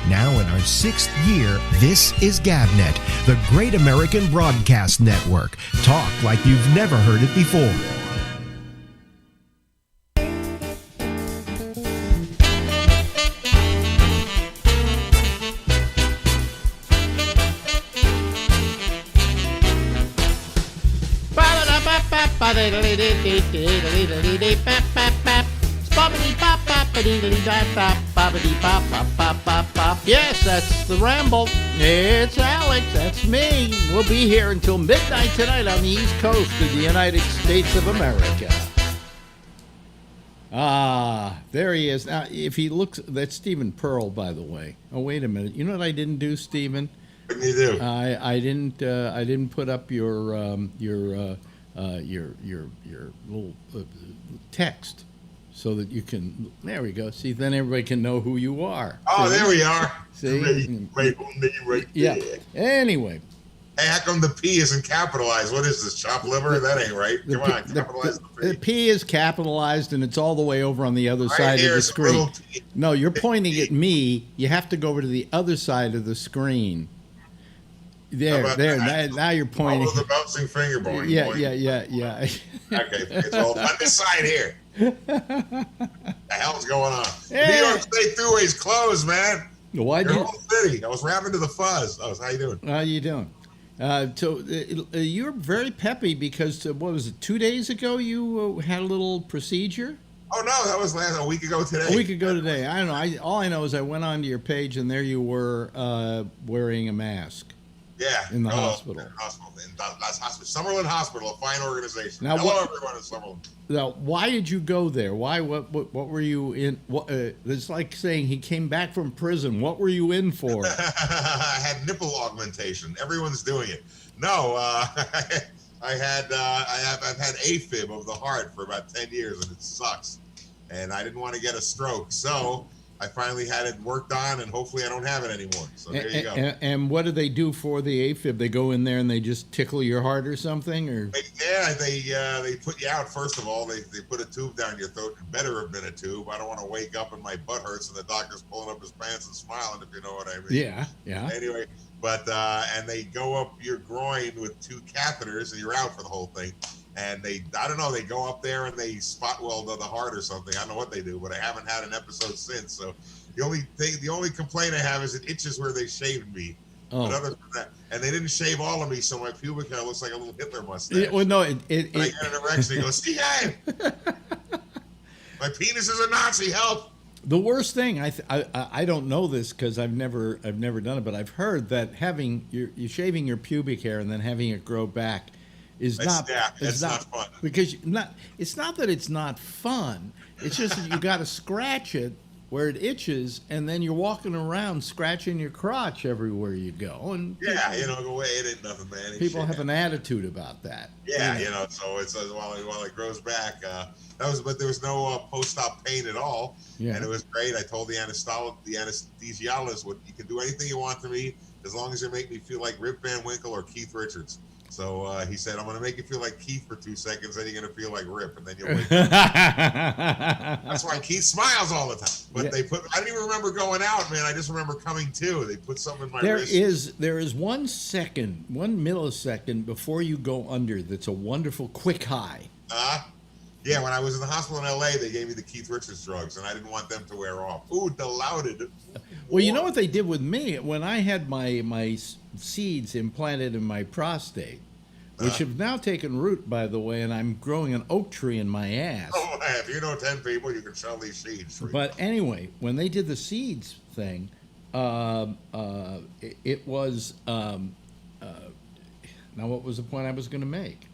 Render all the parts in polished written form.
Now in our 6th year, this is GabNet, the Great American Broadcast Network. Talk like you've never heard it before. Yes, that's the Ramble. It's Alex, that's me. We'll be here until midnight tonight on the East Coast of the United States of America. Ah, there he is. Now, if he looks, that's Stephen Pearl, by the way. Oh, wait a minute. You know what I didn't do, Stephen? What did you do? I didn't put up your little text so that you can. There we go. See, then everybody can know who you are. Oh, see? There we are. See, right yeah. there. Anyway, Hey, how come the P isn't capitalized? What is this, chopped liver? That ain't right. Come on, capitalize the P. The P is capitalized, and it's all the way over on the other Right side of here the is a screen. little P. No, you're pointing at me. You have to go over to the other side of the screen. There, about there. that? Now you're pointing. Oh, the bouncing finger boy. Yeah. Okay, it's all on this side here. The hell's going on? Yeah. New York State Thruway's closed, man. Why'd Your you? whole city. I was rapping to the fuzz. How you doing? How you doing? You're very peppy because what was it? 2 days ago you had a little procedure. Oh no, that was a week ago today. A week ago today. I don't know. All I know is I went onto your page and there you were wearing a mask. Yeah. In the hospital. In Las Hospital. Summerlin Hospital, a fine organization. Now, hello, everyone in Summerlin. Now, why did you go there? Why? What were you in? It's like saying he came back from prison. What were you in for? I had nipple augmentation. Everyone's doing it. No, I've had AFib of the heart for about 10 years, and it sucks. And I didn't want to get a stroke, so I finally had it worked on, and hopefully I don't have it anymore. So there you go. And what do they do for the AFib? They go in there and they just tickle your heart or something, or? Yeah, they put you out. First of all, they put a tube down your throat. It better have been a tube. I don't want to wake up and my butt hurts and the doctor's pulling up his pants and smiling, if you know what I mean. Yeah. Anyway, but and they go up your groin with 2 catheters, and you're out for the whole thing. And they go up there and they spot weld the heart or something. I don't know what they do, but I haven't had an episode since. So the only complaint I have is it itches where they shaved me. Oh. But other than that, and they didn't shave all of me, so my pubic hair looks like a little Hitler mustache. Yeah, well, no, I get an erection. He goes, "See, guy, my penis is a Nazi. Help!" The worst thing, I don't know this because I've never done it, but I've heard that you shaving your pubic hair and then having it grow back is not fun. Because it's not that it's not fun. It's just that you got to scratch it where it itches, and then you're walking around scratching your crotch everywhere you go. And yeah, go away. It ain't nothing, man. People have an attitude about that. Yeah, so it's while it grows back. But there was no post-op pain at all, and it was great. I told the anesthesiologist, "You can do anything you want to me as long as you make me feel like Rip Van Winkle or Keith Richards." So he said, "I'm going to make you feel like Keith for 2 seconds, then you're going to feel like Rip, and then you'll wake up." That's why Keith smiles all the time. But I don't even remember going out, man. I just remember coming to. They put something in my wrist. There is 1 millisecond before you go under that's a wonderful quick high. Yeah, when I was in the hospital in L.A., they gave me the Keith Richards drugs, and I didn't want them to wear off. Ooh, dilaudid. Well, you know what they did with me? When I had my seeds implanted in my prostate, which have now taken root, by the way, and I'm growing an oak tree in my ass. Oh, if you know 10 people, you can sell these seeds. But anyway, when they did the seeds thing, it was... now, what was the point I was going to make?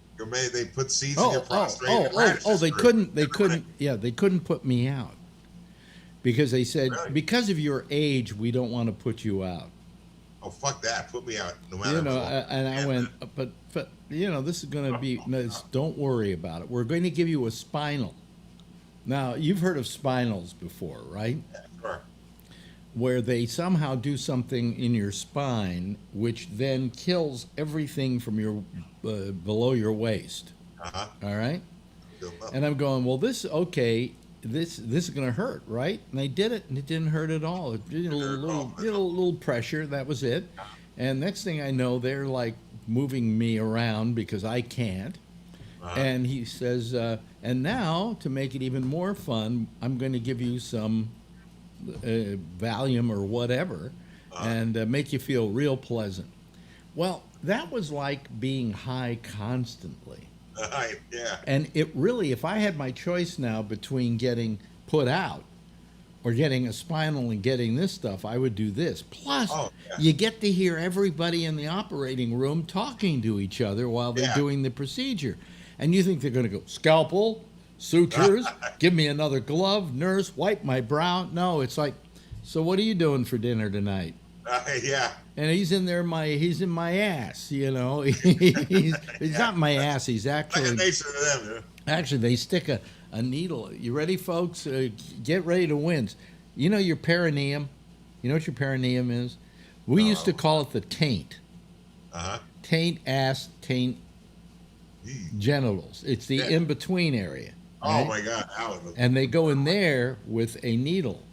They put seeds in your prostate. They couldn't put me out because they said, because of your age, we don't want to put you out. Oh, fuck that. Put me out no matter what. And I went, but this is going to be, don't worry about it. We're going to give you a spinal. Now, you've heard of spinals before, right? Yeah, sure. Where they somehow do something in your spine, which then kills everything from your below your waist. Uh-huh. All right? And I'm going, well, this is going to hurt, right? And they did it, and it didn't hurt at all. It did a little pressure. That was it. And next thing I know, they're like moving me around because I can't. And he says, and now to make it even more fun, I'm going to give you some Valium or whatever, and make you feel real pleasant. Well, that was like being high constantly. Yeah. And it really, if I had my choice now between getting put out or getting a spinal and getting this stuff, I would do this. Plus, you get to hear everybody in the operating room talking to each other while they're doing the procedure. And you think they're going to go, scalpel, sutures, give me another glove, nurse, wipe my brow. No, it's like, so what are you doing for dinner tonight? Yeah. And he's in there, he's in my ass, you know. He's not my ass. He's actually. Second nature to them, Actually, they stick a needle. You ready, folks? Get ready to wince. You know your perineum? You know what your perineum is? We used to call it the taint. Taint, ass, taint, genitals. It's the in-between area. Right? Oh, my God. And they go in there with a needle.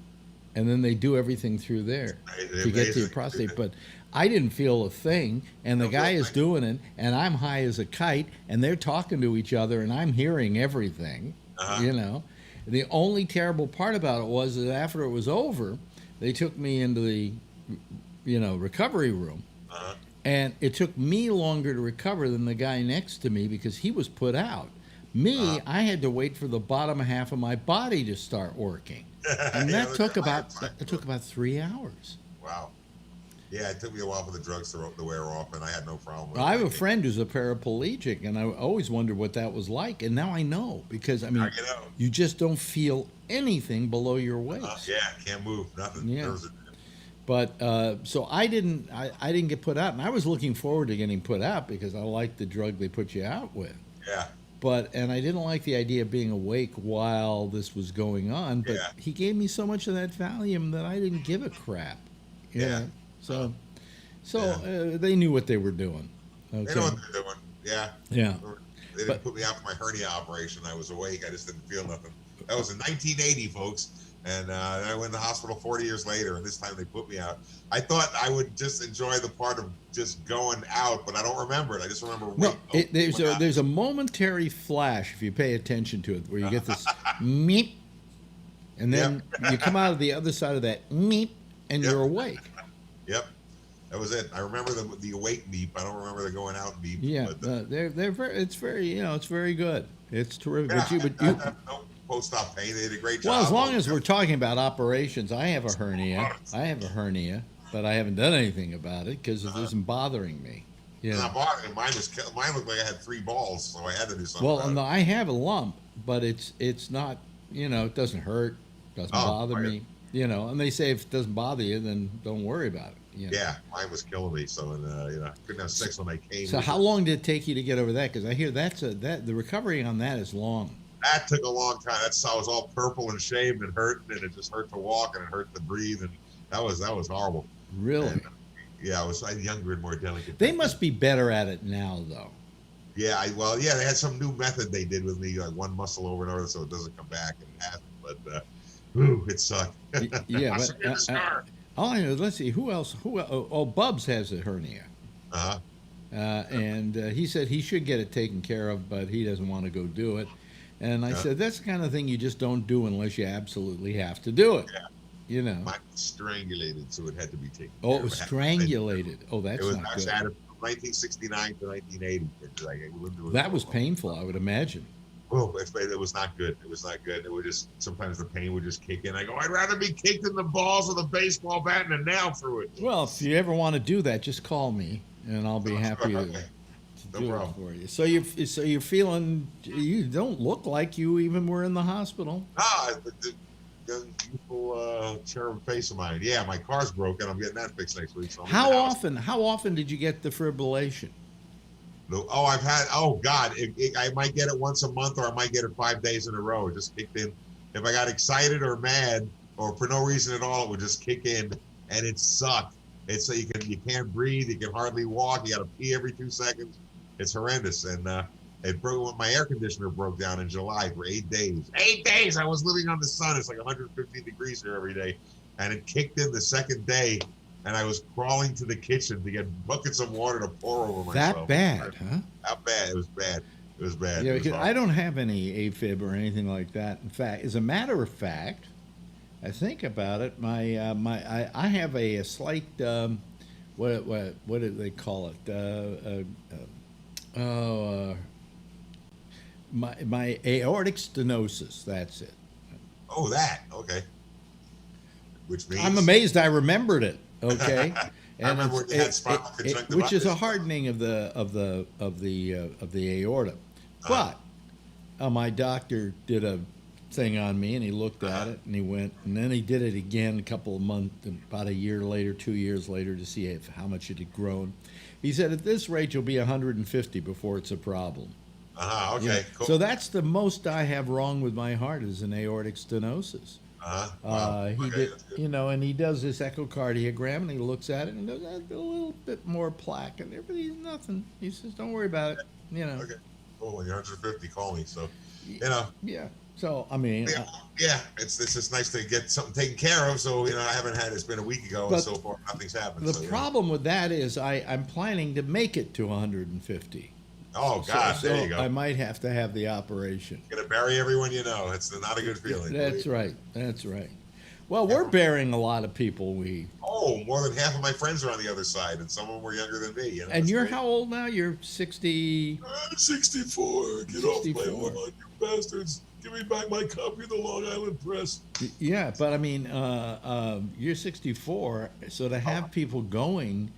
And then they do everything through there to get to your prostate. But I didn't feel a thing, and the guy is doing it, and I'm high as a kite, and they're talking to each other, and I'm hearing everything, you know. The only terrible part about it was that after it was over, they took me into the, recovery room, and it took me longer to recover than the guy next to me because he was put out. Me, I had to wait for the bottom half of my body to start working. And that took about 3 hours. Wow. Yeah, it took me a while for the drugs to wear off, and I had no problem with it. I have a friend who's a paraplegic, and I always wondered what that was like. And now I know, because, you just don't feel anything below your waist. Can't move, nothing. Yeah. But, so I didn't get put out, and I was looking forward to getting put out because I liked the drug they put you out with. Yeah. And I didn't like the idea of being awake while this was going on. But he gave me so much of that Valium that I didn't give a crap. You know? So they knew what they were doing. Okay. They know what they're doing. Yeah. Yeah. They didn't put me out for my hernia operation. I was awake. I just didn't feel nothing. That was in 1980, folks. And I went to the hospital 40 years later, and this time they put me out. I thought I would just enjoy the part of just going out, but I don't remember it. I just remember there's a momentary flash, if you pay attention to it, where you get this meep, and then you come out of the other side of that meep, and you're awake. Yep. That was it. I remember the awake beep. I don't remember the going out beep. Yeah, but, they're very. It's very it's very good. It's terrific. Yeah, no post-op pain. They did a great job. Well, as long as we're talking about operations, I have a hernia. But I haven't done anything about it because it isn't bothering me. Yeah. It's not bothering me. Mine looked like I had 3 balls, so I had to do something. Well, no, I have a lump, but it's not. It doesn't hurt. Doesn't bother me. And they say if it doesn't bother you, then don't worry about it. Yeah, mine was killing me, so I couldn't have sex when I came. So how long did it take you to get over that? Because I hear the recovery on that is long. That took a long time. I was all purple and shaved and hurting, and it just hurt to walk and it hurt to breathe, and that was horrible. Really? And, I was younger and more delicate. They must be better at it now, though. Yeah, they had some new method they did with me, like one muscle over and over, so it doesn't come back, and it hasn't. But it sucked. Yeah, but all I know, let's see, who else? Bubs has a hernia. And he said he should get it taken care of, but he doesn't want to go do it. And I said, that's the kind of thing you just don't do unless you absolutely have to do it. Yeah. Mine was strangulated, so it had to be taken care of. It was strangulated. Oh, that's not good. I had it from 1969 to 1980. That was painful, I would imagine. Oh, it was not good. It was not good. It would just, sometimes the pain would just kick in. I go, I'd rather be kicked in the balls with a baseball bat and a nail through it. Well, if you ever want to do that, just call me, and I'll be happy to do it for you. So you're feeling, you don't look like you even were in the hospital. The youthful cherub face of mine. Yeah, my car's broken. I'm getting that fixed next week. So how often did you get defibrillation? I've had, God, I might get it once a month, or I might get it 5 days in a row. It just kicked in. If I got excited or mad or for no reason at all, it would just kick in, and it sucked. It's you can't breathe, you can hardly walk, you got to pee every 2 seconds. It's horrendous, and It broke. My air conditioner broke down in July for 8 days. 8 days. I was living on the sun. It's like 115 degrees here every day, and it kicked in the second day, and I was crawling to the kitchen to get buckets of water to pour over myself. That bad, huh? That bad. It was bad. It was bad. Yeah, because I don't have any AFib or anything like that. In fact, as a matter of fact, I think about it. I have a slight what do they call it? My aortic stenosis. That's it. Oh, that okay. Which means I'm amazed I remembered it. Okay, and I remember when you had spinal conjunctivitis, which is a hardening of the aorta. But my doctor did a thing on me, and he looked at it, and he went, and then he did it again a couple of months, about a year later, 2 years later, to see how much it had grown. He said, at this rate, you'll be 150 before it's a problem. Okay, Yeah. cool. So that's the most I have wrong with my heart is an aortic stenosis. Wow. He Okay, did, that's good. and he does this echocardiogram, and he looks at it and goes, a little bit more plaque, and everything's nothing. He says, don't worry about it. Okay. Cool. When you're 150, call me. So, Yeah. So I mean, it's just nice to get something taken care of. So I haven't had. It's been a week ago, and so far nothing's happened. The problem with that is I'm planning to make it to 150. Oh God, so there you go. I might have to have the operation. You're gonna bury everyone you know. It's not a good feeling. That's right. That's right. Well, we're burying a lot of people. More than half of my friends are on the other side, and some of them were younger than me. And you're how old now? You're 60. I'm 64. Get off my lawn, you bastards. Give me back my copy of the Long Island Press. Yeah, but I mean, you're 64, so to have people going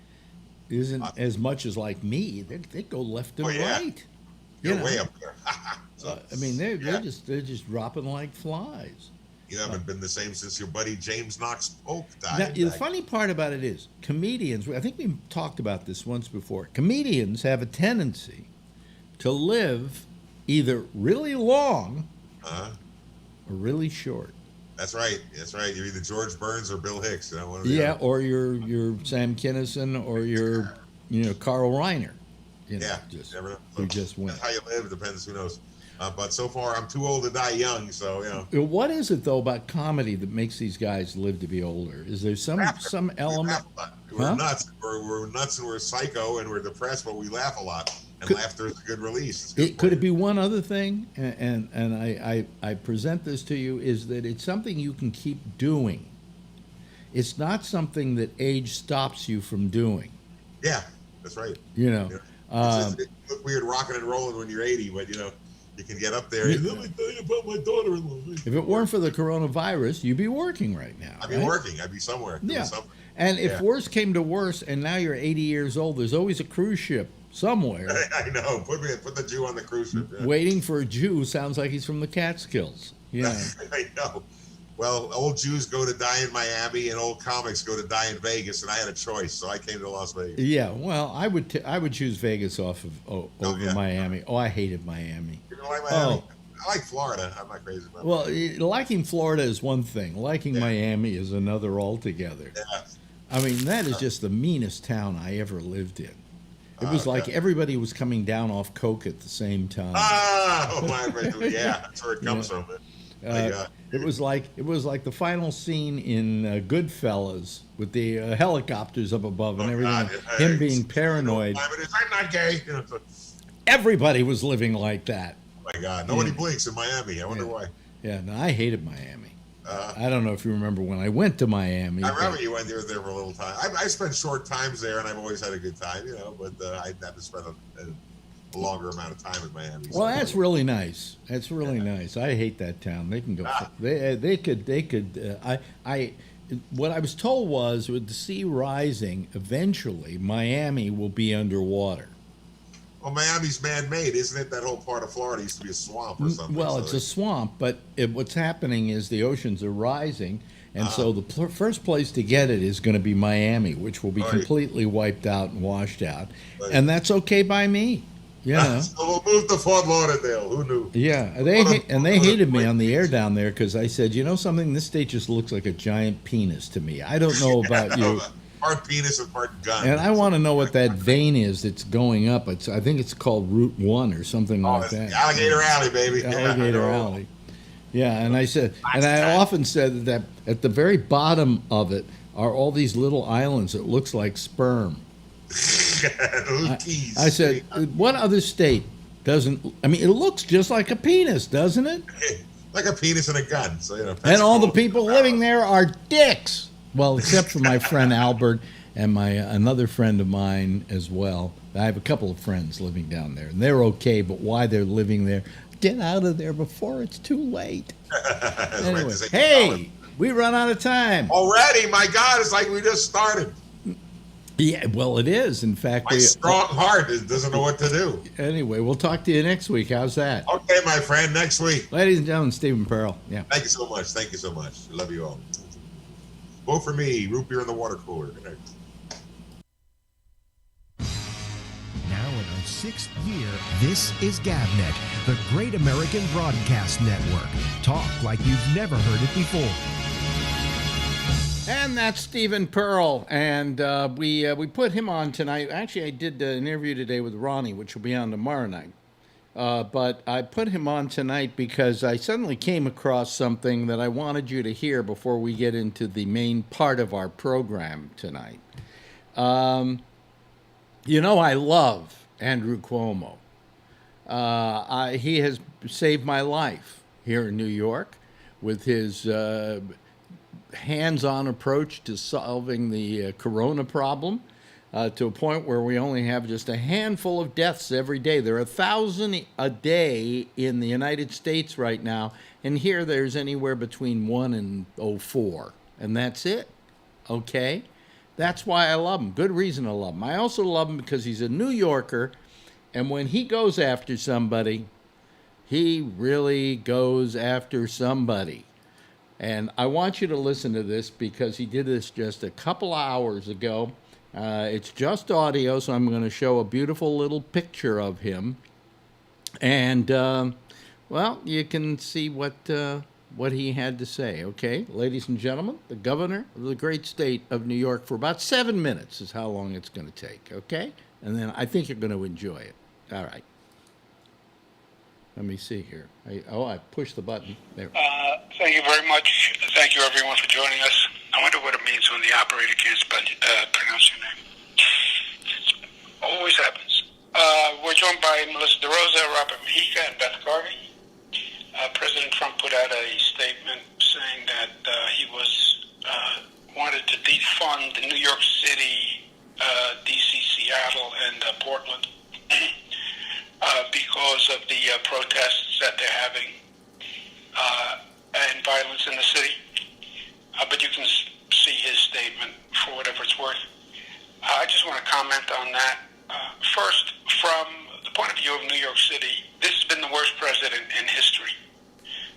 isn't as much as like me. They go left and right. You're way up there. I mean, they're just dropping like flies. You haven't been the same since your buddy James Knox Polk died. Now, the funny part about it is, comedians, I think we talked about this once before, comedians have a tendency to live either really long or really short. That's right. That's right. You're either George Burns or Bill Hicks. Or you're Sam Kinison or you're Carl Reiner. Never know. Who just went. That's how you live. Depends. Who knows? But so far, I'm too old to die young. So What is it though about comedy that makes these guys live to be older? Is there some element? We're nuts. We're nuts and we're psycho and we're depressed, but we laugh a lot. And laughter is a good release. Could it be one other thing? And I present this to you is that it's something you can keep doing. It's not something that age stops you from doing. Yeah, that's right. It look weird rocking and rolling when you're 80, but you can get up there. Let me tell you about my daughter-in-law. If it weren't for the coronavirus, you'd be working right now. I'd be working. I'd be somewhere. Yeah. And if worse came to worse, and now you're 80 years old, there's always a cruise ship somewhere. I know. Put the Jew on the cruise ship. Yeah. Waiting for a Jew sounds like he's from the Catskills. Yeah. I know. Well, old Jews go to die in Miami, and old comics go to die in Vegas, and I had a choice, so I came to Las Vegas. Yeah. Well, I would choose Vegas over Miami. Oh, I hated Miami. You don't like Miami? I like Florida. I'm not crazy about it. Well, liking Florida is one thing. Liking Miami is another altogether. Yeah. I mean, that is just the meanest town I ever lived in. It was like everybody was coming down off coke at the same time. That's where it comes from. It was like the final scene in Goodfellas with the helicopters up above and everything. Him being paranoid. I'm not gay. Everybody was living like that. Oh my God! Nobody blinks in Miami. I wonder why. Yeah, no, I hated Miami. I don't know if you remember when I went to Miami. I remember you went there for a little time. I spent short times there, and I've always had a good time, but I have to spend a longer amount of time in Miami. Well, that's really nice. That's really nice. I hate that town. They can go. They could. What I was told was with the sea rising, eventually Miami will be underwater. Well, Miami's man-made, isn't it? That whole part of Florida used to be a swamp or something. Well, it's a swamp, but what's happening is the oceans are rising, and so the first place to get it is going to be Miami, which will be completely wiped out and washed out, and that's okay by me. So we'll move to Fort Lauderdale. Who knew? Yeah, they hated me on the air down there because I said, something, this state just looks like a giant penis to me. I don't know about you. part penis and part gun. And I want to know what that vein is that's going up. I think it's called Route 1 or something like that. Alligator Alley, baby. Alligator Alley. Yeah, and I often said that at the very bottom of it are all these little islands that looks like sperm. I said, what other state doesn't? I mean, it looks just like a penis, doesn't it? Like a penis and a gun. So and all the people living there are dicks. Well, except for my friend Albert and another friend of mine as well. I have a couple of friends living down there, and they're okay. But why they're living there? Get out of there before it's too late. Anyway, hey, we run out of time already. My God, it's like we just started. Yeah, well, it is. In fact, my strong heart doesn't know what to do. Anyway, we'll talk to you next week. How's that? Okay, my friend, next week. Ladies and gentlemen, Stephen Pearl. Yeah. Thank you so much. Thank you so much. I love you all. Vote for me. Root beer in the water cooler. Good night. Now in our 6th year, this is GabNet, the Great American Broadcast Network. Talk like you've never heard it before. And that's Stephen Pearl, and we put him on tonight. Actually, I did an interview today with Ronnie, which will be on tomorrow night. But I put him on tonight because I suddenly came across something that I wanted you to hear before we get into the main part of our program tonight. I love Andrew Cuomo. He has saved my life here in New York with his hands-on approach to solving the corona problem to a point where we only have just a handful of deaths every day. There are 1,000 a day in the United States right now, and here there's anywhere between 1 and 4, and that's it. Okay? That's why I love him. Good reason to love him. I also love him because he's a New Yorker, and when he goes after somebody, he really goes after somebody. And I want you to listen to this because he did this just a couple hours ago. It's just audio, so I'm going to show a beautiful little picture of him. And, you can see what he had to say, okay? Ladies and gentlemen, the governor of the great state of New York for about 7 minutes is how long it's going to take, okay? And then I think you're going to enjoy it. All right. Let me see here. I pushed the button. There. Thank you very much. Thank you, everyone, for joining us. I wonder what it means when the operator can't pronounce your name. It always happens. We're joined by Melissa DeRosa, Robert Mujica, and Beth Garvey. President Trump put out a statement saying that he wanted to defund the New York City, D.C., Seattle, and Portland because of the protests that they're having and violence in the city. But you can see his statement for whatever it's worth. I just want to comment on that. First, from the point of view of New York City, this has been the worst president in history.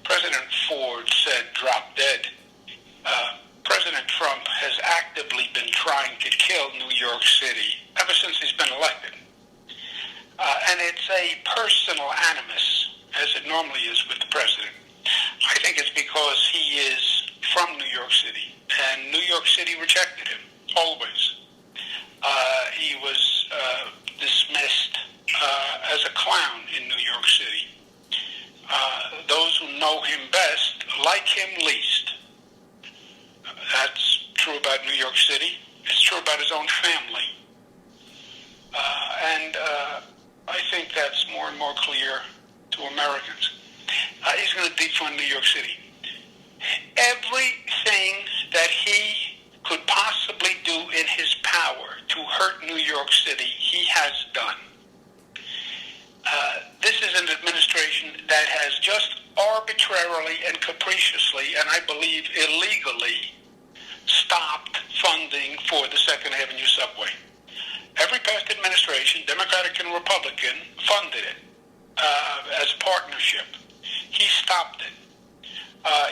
President Ford said, "Drop dead." President Trump has actively been trying to kill New York City ever since he's been elected. And it's a personal animus, as it normally is with the president. I think it's because he is from New York City, and New York City rejected him, always. He was dismissed as a clown in New York City. Those who know him best like him least. That's true about New York City. It's true about his own family. And I think that's more and more clear to Americans. He's going to defund New York City. Everything that he could possibly do in his power to hurt New York City, he has done. This is an administration that has just arbitrarily and capriciously, and I believe illegally, stopped funding for the 2nd Avenue subway. Every past administration, Democratic and Republican, funded it as a partnership. He stopped it.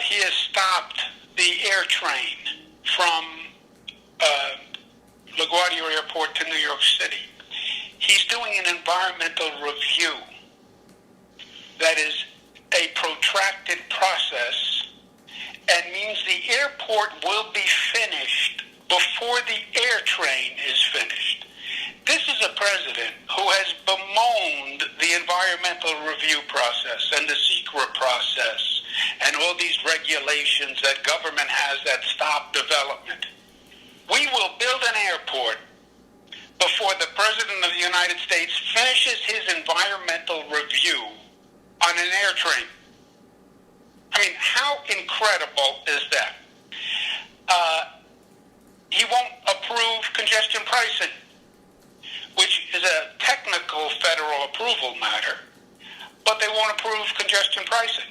He has stopped the air train from LaGuardia Airport to New York City. He's doing an environmental review that is a protracted process and means the airport will be finished before before the air train is finished. This is a president who has bemoaned the environmental review process and the secret process and all these regulations that government has that stop development. We will build an airport before the President of the United States finishes his environmental review on an air train. I mean, how incredible is that? He won't approve congestion pricing, which is a technical federal approval matter, but they won't approve congestion pricing.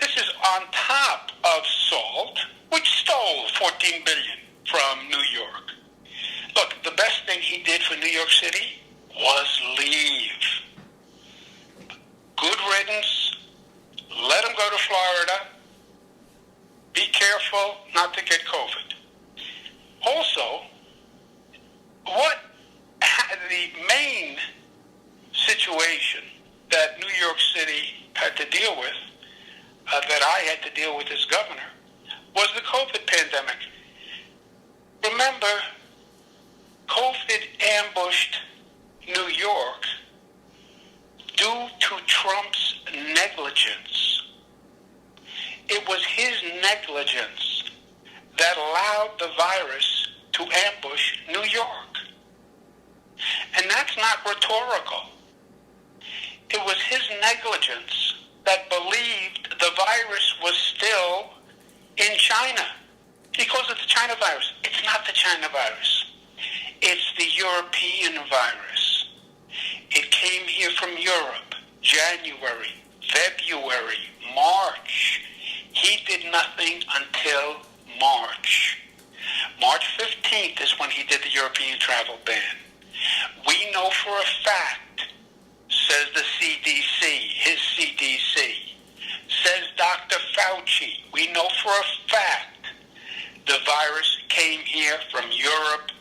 This is on top of SALT, which stole $14 billion from New York. Look, the best thing he did for New York City was leave. Good riddance. Let him go to Florida. Be careful not to get COVID. Also, the main situation that New York City had to deal with, that I had to deal with as governor, was the COVID pandemic. Remember, COVID ambushed New York due to Trump's negligence. It was his negligence that allowed the virus to ambush New York. And that's not rhetorical. It was his negligence that believed the virus was still in China. He calls it the China virus. It's not the China virus. It's the European virus. It came here from Europe, January, February, March. He did nothing until March. March 15th is when he did the European travel ban. We know for a fact, says the CDC, his CDC, says Dr. Fauci, we know for a fact the virus came here from Europe,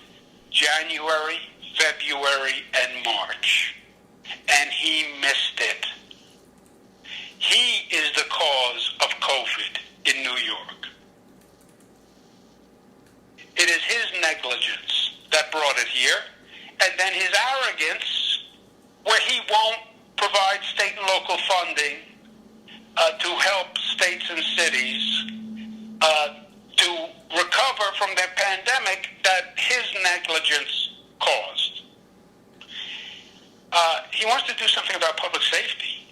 January, February, and March. And he missed it. He is the cause of COVID in New York. It is his negligence that brought it here, and then his arrogance, where he won't provide state and local funding to help states and cities to recover from the pandemic that his negligence caused. He wants to do something about public safety.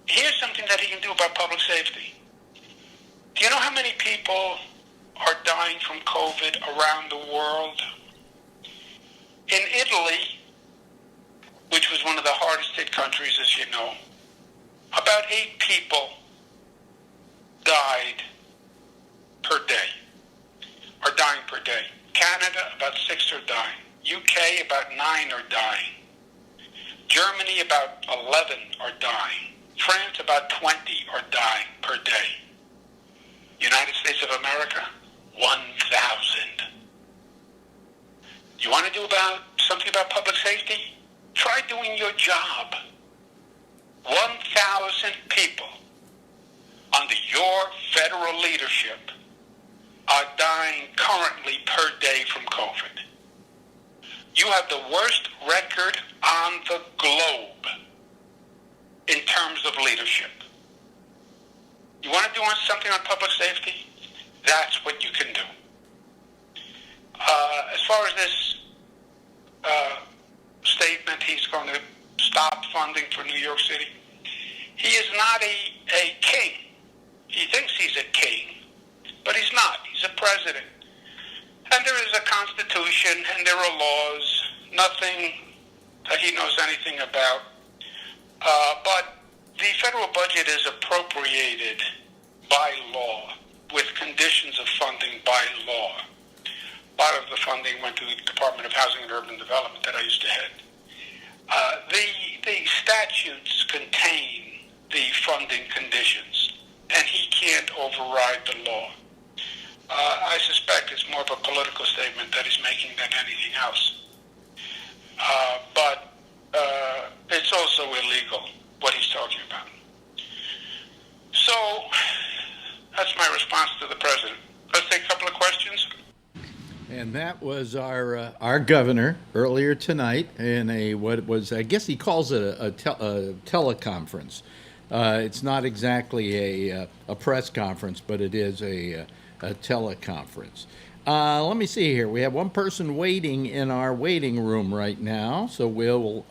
Here's something that he can do about public safety. Do you know how many people are dying from COVID around the world? In Italy, which was one of the hardest hit countries, as you know, about 8 people died per day, are dying per day. Canada, about 6 are dying. UK, about 9 are dying. Germany, about 11 are dying. France, about 20 are dying per day. United States of America, 1,000. You want to do something about public safety? Try doing your job. 1,000 people under your federal leadership are dying currently per day from COVID. You have the worst record on the globe in terms of leadership. You want to do something on public safety? That's what you can do. As far as this statement, he's going to stop funding for New York City. He is not a king. He thinks he's a king, but he's not. He's a president. And there is a constitution, and there are laws, nothing that he knows anything about. But the federal budget is appropriated by law, with conditions of funding by law. Part of the funding went to the Department of Housing and Urban Development that I used to head. The statutes contain the funding conditions, and he can't override the law. I suspect it's more of a political statement that he's making than anything else. But it's also illegal, what he's talking about. So that's my response to the president. Let's take a couple of questions. And that was our governor earlier tonight in what was, I guess he calls it a teleconference. It's not exactly a press conference, but it is a teleconference. Let me see here. We have one person waiting in our waiting room right now, so we'll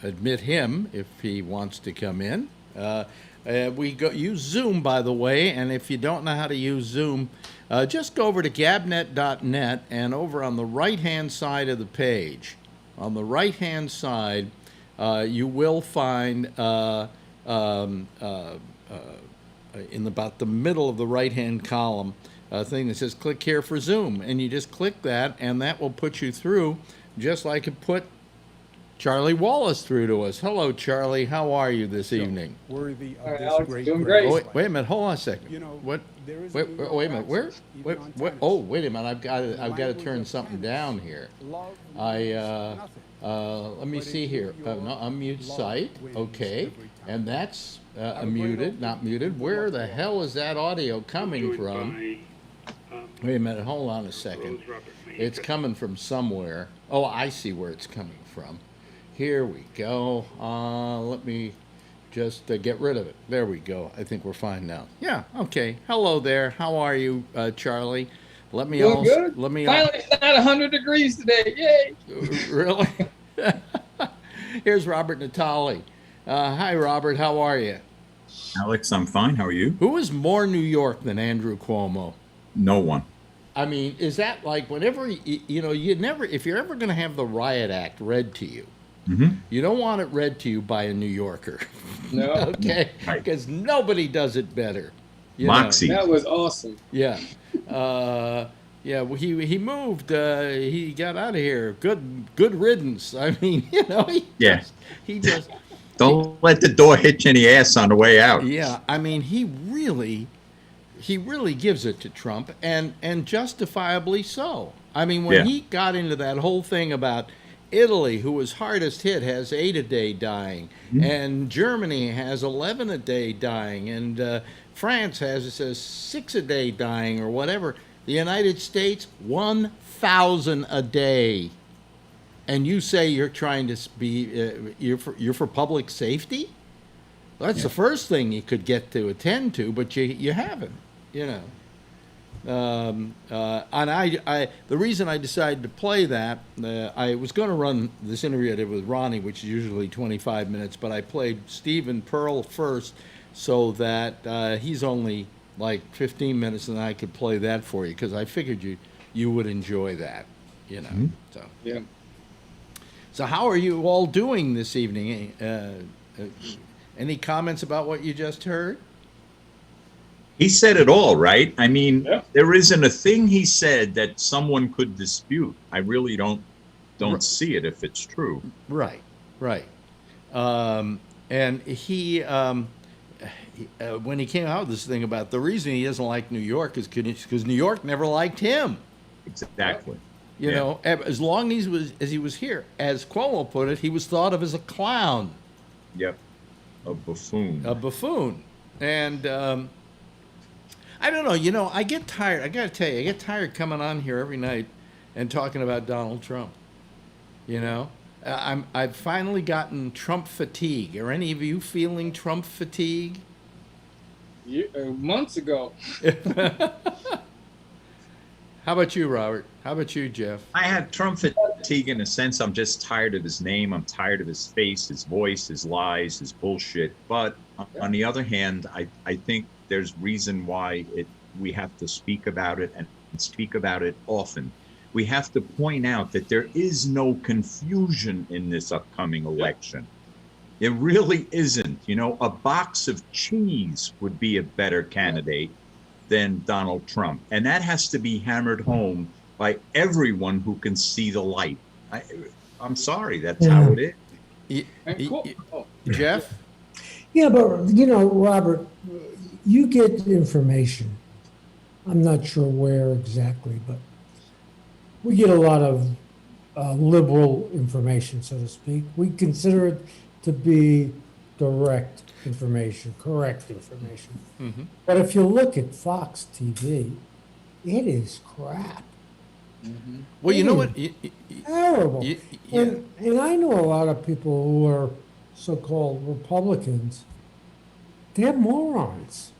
admit him if he wants to come in. We use Zoom, by the way, and if you don't know how to use Zoom, just go over to gabnet.net, and over on the right-hand side of the page, on the right-hand side, you will find in about the middle of the right-hand column a thing that says click here for Zoom, and you just click that, and that will put you through, just like it put Charlie Wallace through to us. Hello, Charlie. How are you this evening? Worthy of Hi, this Alex. great Doing great. Oh, wait a minute. Hold on a second. You know, what? there is Wait, a New York wait a minute. Where? accent, even Wait, on wait, tennis. oh, wait a minute. I've got to Language turn of something tennis. down here. Love Let me But see in here. New York, No, unmute love site. wins Okay, every time. and that's a great muted, opening. not muted. Good Where luck the to all. hell is that audio coming Joined from? by, Wait a minute. Hold on a second. Rose Robert May. It's coming from somewhere. Oh, I see where it's coming from. Here we go. Let me just get rid of it. There we go. I think we're fine now. Yeah. Okay. Hello there. How are you, Charlie? Let me Doing also. good. Let me. Finally, it's not 100 degrees today. Yay! Really? Here's Robert Natali. Hi, Robert. How are you? Alex, I'm fine. How are you? Who is more New York than Andrew Cuomo? No one. I mean, is that like whenever you never, if you're ever going to have the riot act read to you, you don't want it read to you by a New Yorker. No. Okay, Right. because nobody does it better. You know? Moxie. That was awesome. Yeah. Yeah, well, he moved. He got out of here. Good riddance. I mean, Yeah. he just. Don't let the door hit you in the ass on the way out. Yeah, I mean, he really gives it to Trump, and justifiably so. I mean, when Yeah. he got into that whole thing about Italy, who was hardest hit, has 8 a day dying, and Germany has 11 a day dying, and France has, it says, 6 a day dying, or whatever. The United States, 1,000 a day. And you say you're trying to be, you're for public safety? Well, that's the first thing you could get to attend to, but you haven't, And the reason I decided to play that, I was going to run this interview I did with Ronnie, which is usually 25 minutes, but I played Stephen Pearl first so that he's only like 15 minutes, and I could play that for you because I figured you would enjoy that, So. Yeah. So how are you all doing this evening? Any comments about what you just heard? He said it all, right? I mean, Yeah. there isn't a thing he said that someone could dispute. I really don't see it if it's true. Right. And he when he came out with this thing about the reason he doesn't like New York is because New York never liked him. Exactly. You know, as long as he was here, as Cuomo put it, he was thought of as a clown. Yep. A buffoon. A buffoon. And I don't know, I get tired. I got to tell you, I get tired coming on here every night and talking about Donald Trump. I've finally gotten Trump fatigue. Are any of you feeling Trump fatigue? Months ago. How about you, Robert? How about you, Jeff? I have Trump fatigue in a sense. I'm just tired of his name. I'm tired of his face, his voice, his lies, his bullshit. But on the other hand, I think there's reason why we have to speak about it and speak about it often. We have to point out that there is no confusion in this upcoming election. It really isn't. A box of cheese would be a better candidate than Donald Trump. And that has to be hammered home by everyone who can see the light. I'm sorry, that's how it is. Cool. Jeff? Yeah, but, Robert, you get information. I'm not sure where exactly, but we get a lot of liberal information, so to speak. We consider it to be direct information, correct information. Mm-hmm. But if you look at Fox TV, it is crap. Mm-hmm. Well, you know what? Terrible. And I know a lot of people who are so-called Republicans. They're morons.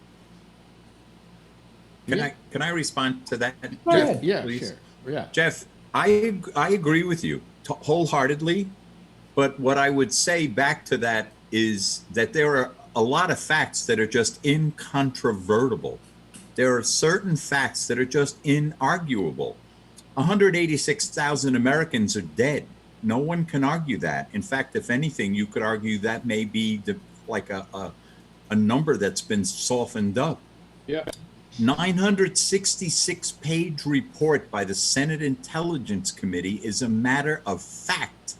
Can I respond to that, Jeff? Yeah, please? sure. Yeah. Jeff, I agree with you wholeheartedly, but what I would say back to that is that there are a lot of facts that are just incontrovertible. There are certain facts that are just inarguable. 186,000 Americans are dead. No one can argue that. In fact, if anything, you could argue that may be like a number that's been softened up. Yeah. 966-page report by the Senate Intelligence Committee is a matter of fact.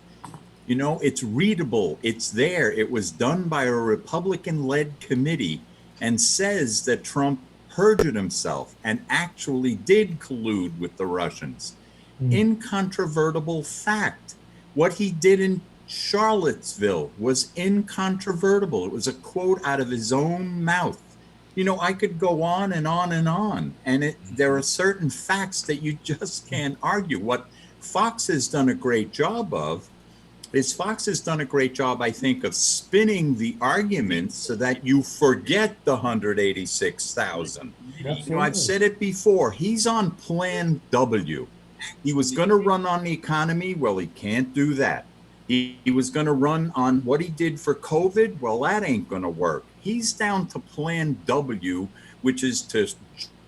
You know, it's readable. It's there. It was done by a Republican-led committee and says that Trump perjured himself and actually did collude with the Russians. Incontrovertible fact. What he did in Charlottesville was incontrovertible. It was a quote out of his own mouth. You know, I could go on and on and on. And there are certain facts that you just can't argue. What Fox has done a great job of is I think, of spinning the arguments so that you forget the 186,000. You know, I've said it before. He's on Plan W. He was going to run on the economy. Well, he can't do that. He was going to run on what he did for COVID. Well, that ain't going to work. He's down to Plan W, which is to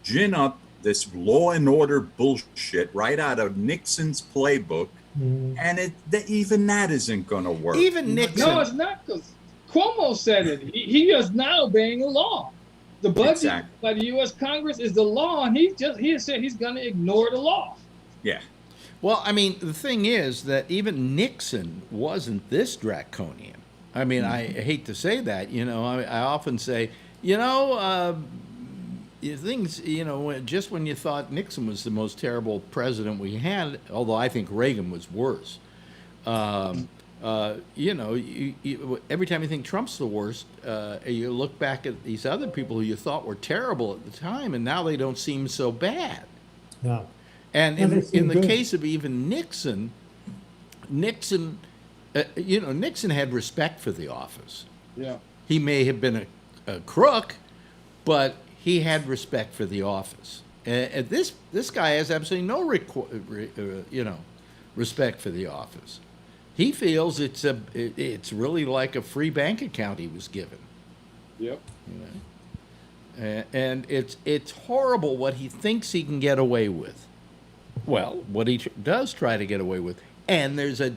gin up this law and order bullshit right out of Nixon's playbook. And even that isn't going to work. Even Nixon. No, it's not, because Cuomo said it. He is now obeying the law. The budget by the U.S. Congress is the law, and he has said he's going to ignore the law. Yeah. Well, I mean, the thing is that even Nixon wasn't this draconian. I mean, I hate to say that. You know, I often say, things, just when you thought Nixon was the most terrible president we had, although I think Reagan was worse, every time you think Trump's the worst, you look back at these other people who you thought were terrible at the time, and now they don't seem so bad. Yeah. And in the case of even Nixon, Nixon had respect for the office. Yeah. He may have been a crook, but he had respect for the office. And this guy has absolutely no respect for the office. He feels it's really like a free bank account he was given. Yep. And it's horrible what he thinks he can get away with. Well, what he does try to get away with, and there's a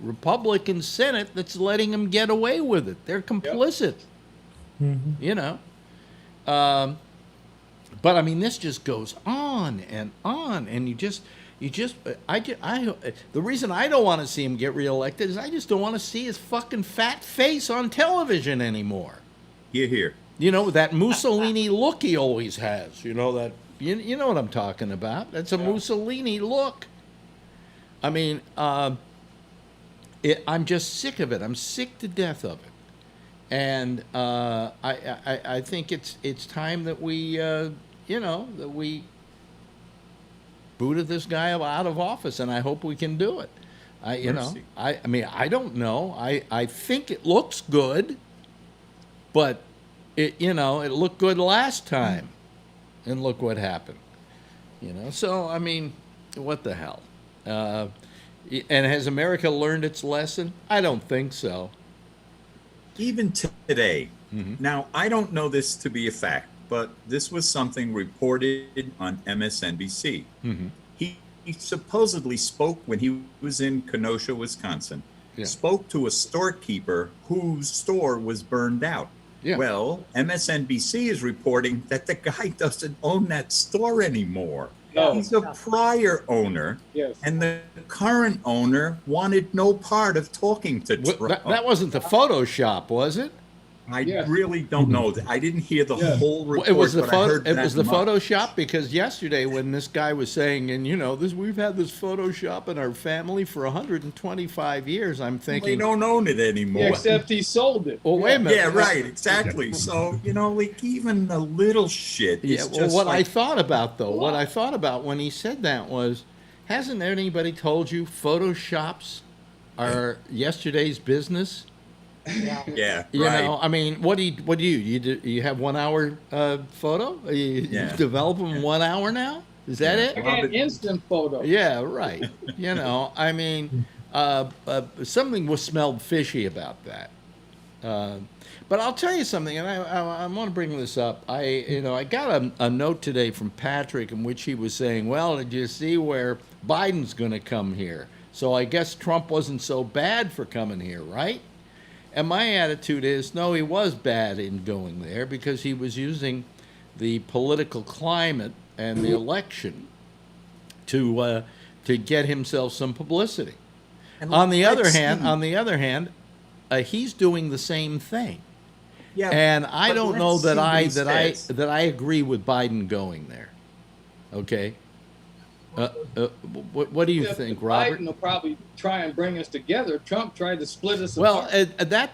Republican Senate that's letting him get away with it. They're complicit. Yep. But I mean, this just goes on, and the reason I don't want to see him get reelected is I just don't want to see his fucking fat face on television anymore. Here. That Mussolini look he always has. You know what I'm talking about. That's a Mussolini look. I mean, I'm just sick of it. I'm sick to death of it. And I think it's time that we booted this guy out of office, and I hope we can do it. I don't know. I think it looks good, but it looked good last time, and look what happened. So I mean, what the hell? And has America learned its lesson? I don't think so. Even today, now I don't know this to be a fact, but this was something reported on MSNBC. He supposedly spoke when he was in Kenosha, Wisconsin, spoke to a storekeeper whose store was burned out. Yeah. Well, MSNBC is reporting that the guy doesn't own that store anymore. No. He's a prior owner, and the current owner wanted no part of talking to Trump. That wasn't the Photoshop, was it? I really don't know. I didn't hear the whole report. It was the but I heard it was the much. Photoshop, because yesterday when this guy was saying, and we've had this Photoshop in our family for 125 years, I'm thinking they don't own it anymore. Yeah, except he sold it. Well, wait a minute. Yeah, right, exactly. So like even a little shit. Yeah. Well, what I thought about when he said that was, hasn't anybody told you Photoshops are yesterday's business? Yeah, You right. know, I mean, what do you have 1 hour photo? You develop them in 1 hour now? Is that it? And instant photo. Yeah, right. I mean, something was smelled fishy about that. But I'll tell you something, and I want to bring this up. I got a note today from Patrick in which he was saying, well, did you see where Biden's going to come here? So I guess Trump wasn't so bad for coming here, right? And my attitude is, no, he was bad in going there because he was using the political climate and the election to get himself some publicity. On the other hand, he's doing the same thing. Yeah, and I don't know that I agree with Biden going there. Okay. What do you think, Robert? Biden will probably try and bring us together. Trump tried to split us apart. apart.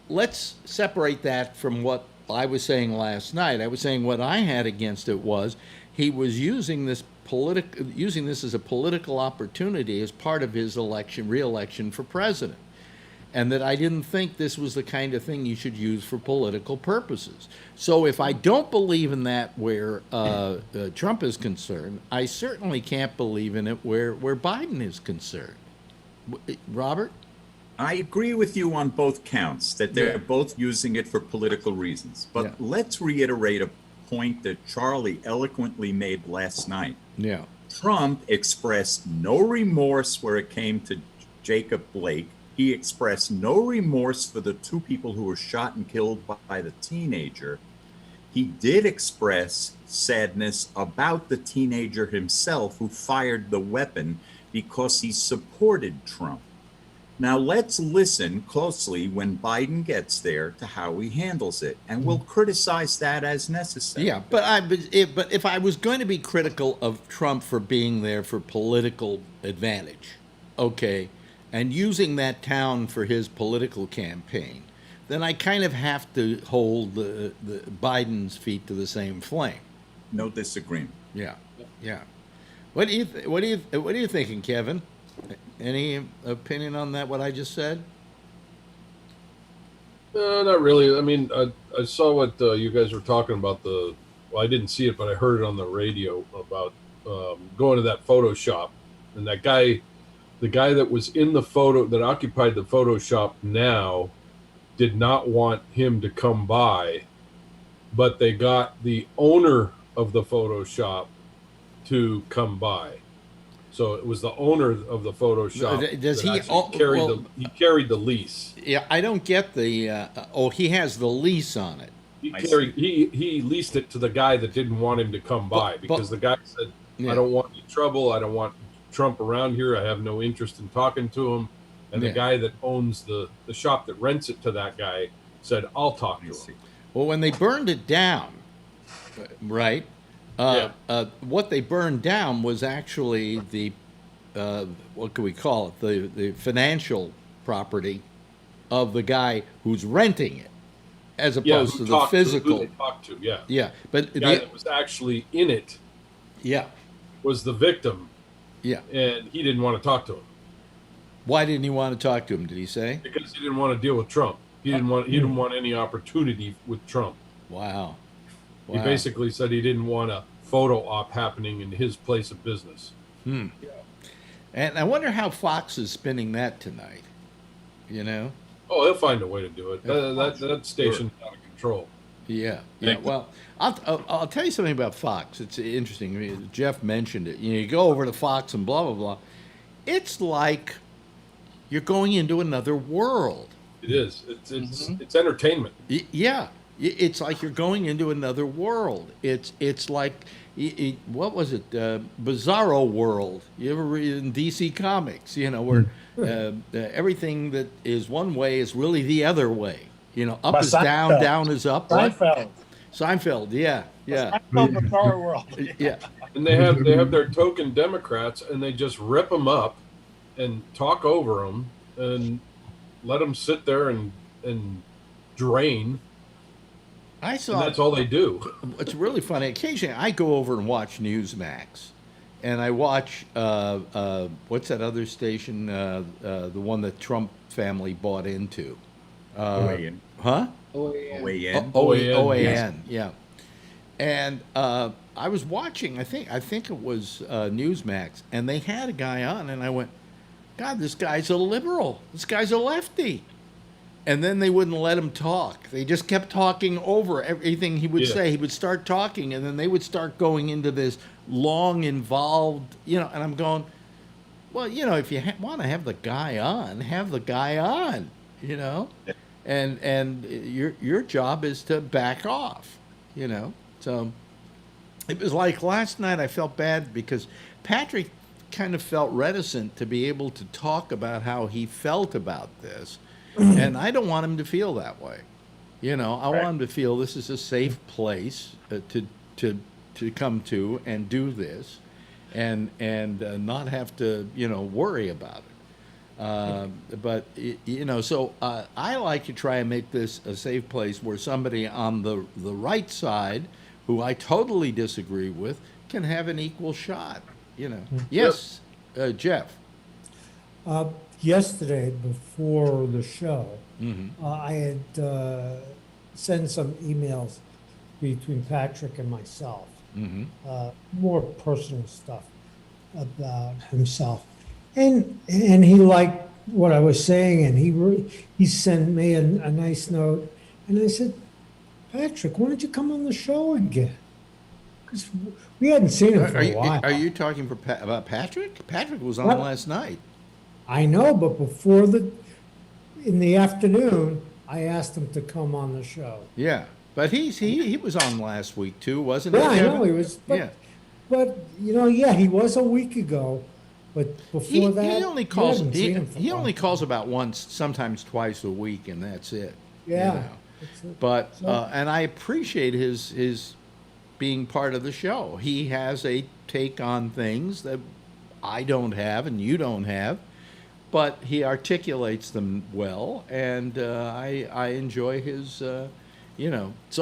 Let's separate that from what I was saying last night. I was saying what I had against it was he was using this as a political opportunity as part of his re-election for president. And that I didn't think this was the kind of thing you should use for political purposes. So if I don't believe in that where Trump is concerned, I certainly can't believe in it where Biden is concerned. Robert? I agree with you on both counts, that they're both using it for political reasons. But let's reiterate a point that Charlie eloquently made last night. Yeah. Trump expressed no remorse where it came to Jacob Blake. He expressed no remorse for the two people who were shot and killed by the teenager. He did express sadness about the teenager himself who fired the weapon because he supported Trump. Now let's listen closely when Biden gets there to how he handles it, and we'll criticize that as necessary. Yeah, but if I was going to be critical of Trump for being there for political advantage, okay, and using that town for his political campaign, then I kind of have to hold the Biden's feet to the same flame. No disagreement. Yeah. What are you thinking, Kevin? Any opinion on that? What I just said? Not really. I mean, I saw what you guys were talking about. Well, I didn't see it, but I heard it on the radio about going to that Photoshop, and that guy. The guy that was in the photo, that occupied the Photoshop now, did not want him to come by, but they got the owner of the Photoshop to come by. So it was the owner of the Photoshop. Does he carried the lease? Yeah, I don't get the. He has the lease on it. He leased it to the guy that didn't want him to come by because the guy said, "I don't want any trouble. I don't want Trump around here. I have no interest in talking to him." And the guy that owns the shop that rents it to that guy said, "I'll talk to him." Well, when they burned it down, right? What they burned down was actually the what can we call it? The financial property of the guy who's renting it, as opposed to the physical. Who they talked to, yeah. But the guy that was actually in it, was the victim. Yeah. And he didn't want to talk to him. Why didn't he want to talk to him? Did he say? Because he didn't want to deal with Trump. He didn't want any opportunity with Trump. Wow. He basically said he didn't want a photo op happening in his place of business. Yeah. And I wonder how Fox is spinning that tonight. You know? Oh, they'll find a way to do it. That station's out of control. Yeah. Well, I'll tell you something about Fox. It's interesting. I mean, Jeff mentioned it. You go over to Fox and blah, blah, blah. It's like you're going into another world. It is. It's entertainment. Yeah. It's like you're going into another world. It's like, what was it? Bizarro World. You ever read in DC Comics, where everything that is one way is really the other way. You know, up is down, down is up. Seinfeld. Seinfeld, yeah. Seinfeld, the Power World. Yeah. And they have their token Democrats, and they just rip them up and talk over them and let them sit there and drain. I saw. And that's all they do. It's really funny. Occasionally, I go over and watch Newsmax, and I watch what's that other station? The one that Trump family bought into. OAN. Huh? OAN. OAN. Yeah. And I was watching. I think it was Newsmax, and they had a guy on, and I went, God, this guy's a liberal. This guy's a lefty. And then they wouldn't let him talk. They just kept talking over everything he would say. He would start talking, and then they would start going into this long, involved, and I'm going, well, if you want to have the guy on, have the guy on, and your job is to back off, So it was like last night I felt bad because Patrick kind of felt reticent to be able to talk about how he felt about this. And I don't want him to feel that way. I want him to feel this is a safe place to come to and do this and not have to, worry about it. But so I like to try and make this a safe place where somebody on the right side, who I totally disagree with, can have an equal shot. Yes, Jeff. Yesterday, before the show, I had sent some emails between Patrick and myself, more personal stuff about himself, and he liked what I was saying, and he sent me a nice note, and I said, Patrick, why don't you come on the show again? Because we hadn't seen him for a while. Are you talking about Patrick? Patrick was on last night. I know, but in the afternoon, I asked him to come on the show. Yeah, but he was on last week too, wasn't he? Yeah, I know he was. But he was a week ago. But before that, he only calls. He only calls about once, sometimes twice a week, and that's it. Yeah. But and I appreciate his being part of the show. He has a take on things that I don't have and you don't have. But he articulates them well, and I enjoy his, So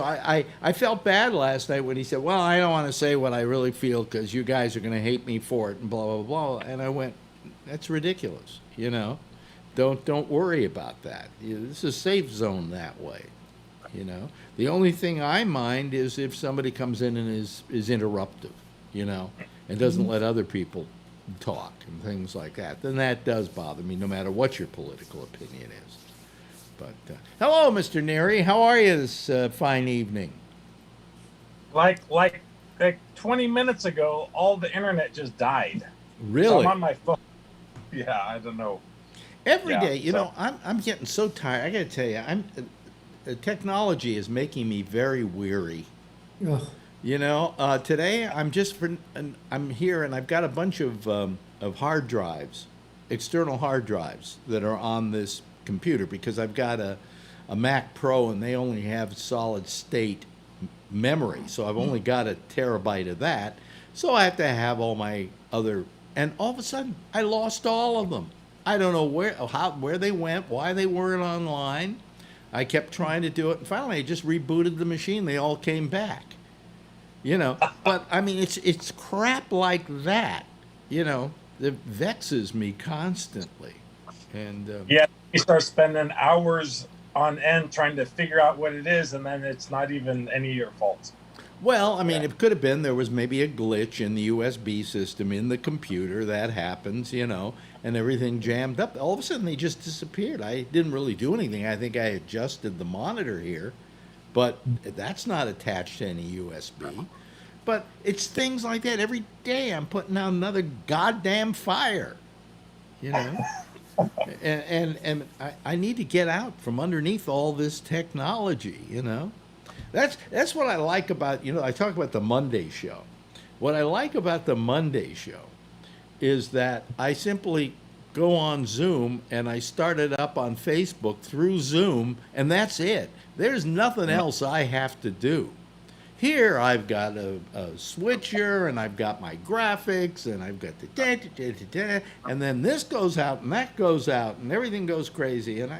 I felt bad last night when he said, well, I don't want to say what I really feel because you guys are going to hate me for it and blah, blah, blah. And I went, that's ridiculous, Don't worry about that. This is a safe zone that way, The only thing I mind is if somebody comes in and is interruptive, and doesn't let other people talk and things like that, then that does bother me, no matter what your political opinion is. But hello, Mr. Neary. How are you this fine evening? Like 20 minutes ago, all the internet just died. Really? So I'm on my phone. Yeah, I don't know. Every day, I'm getting so tired. I got to tell you, technology is making me very weary. Ugh. Today I'm here and I've got a bunch of hard drives, external hard drives that are on this computer because I've got a Mac Pro and they only have solid state memory. So I've only got a terabyte of that. So I have to have all my other, and all of a sudden I lost all of them. I don't know where they went, why they weren't online. I kept trying to do it, and finally I just rebooted the machine. They all came back. But I mean, it's crap like that, that vexes me constantly. And you start spending hours on end trying to figure out what it is, and then it's not even any of your fault. Well, I mean, it could have been there was maybe a glitch in the USB system in the computer. That happens, and everything jammed up. All of a sudden, they just disappeared. I didn't really do anything. I think I adjusted the monitor here, but that's not attached to any USB. But it's things like that. Every day I'm putting out another goddamn fire, and I need to get out from underneath all this technology, That's what I like about, I talk about the Monday show. What I like about the Monday show is that I simply go on Zoom, and I started up on Facebook through Zoom, and that's it. There's nothing else I have to do. Here I've got a switcher, and I've got my graphics, and I've got the and then this goes out, and that goes out, and everything goes crazy, and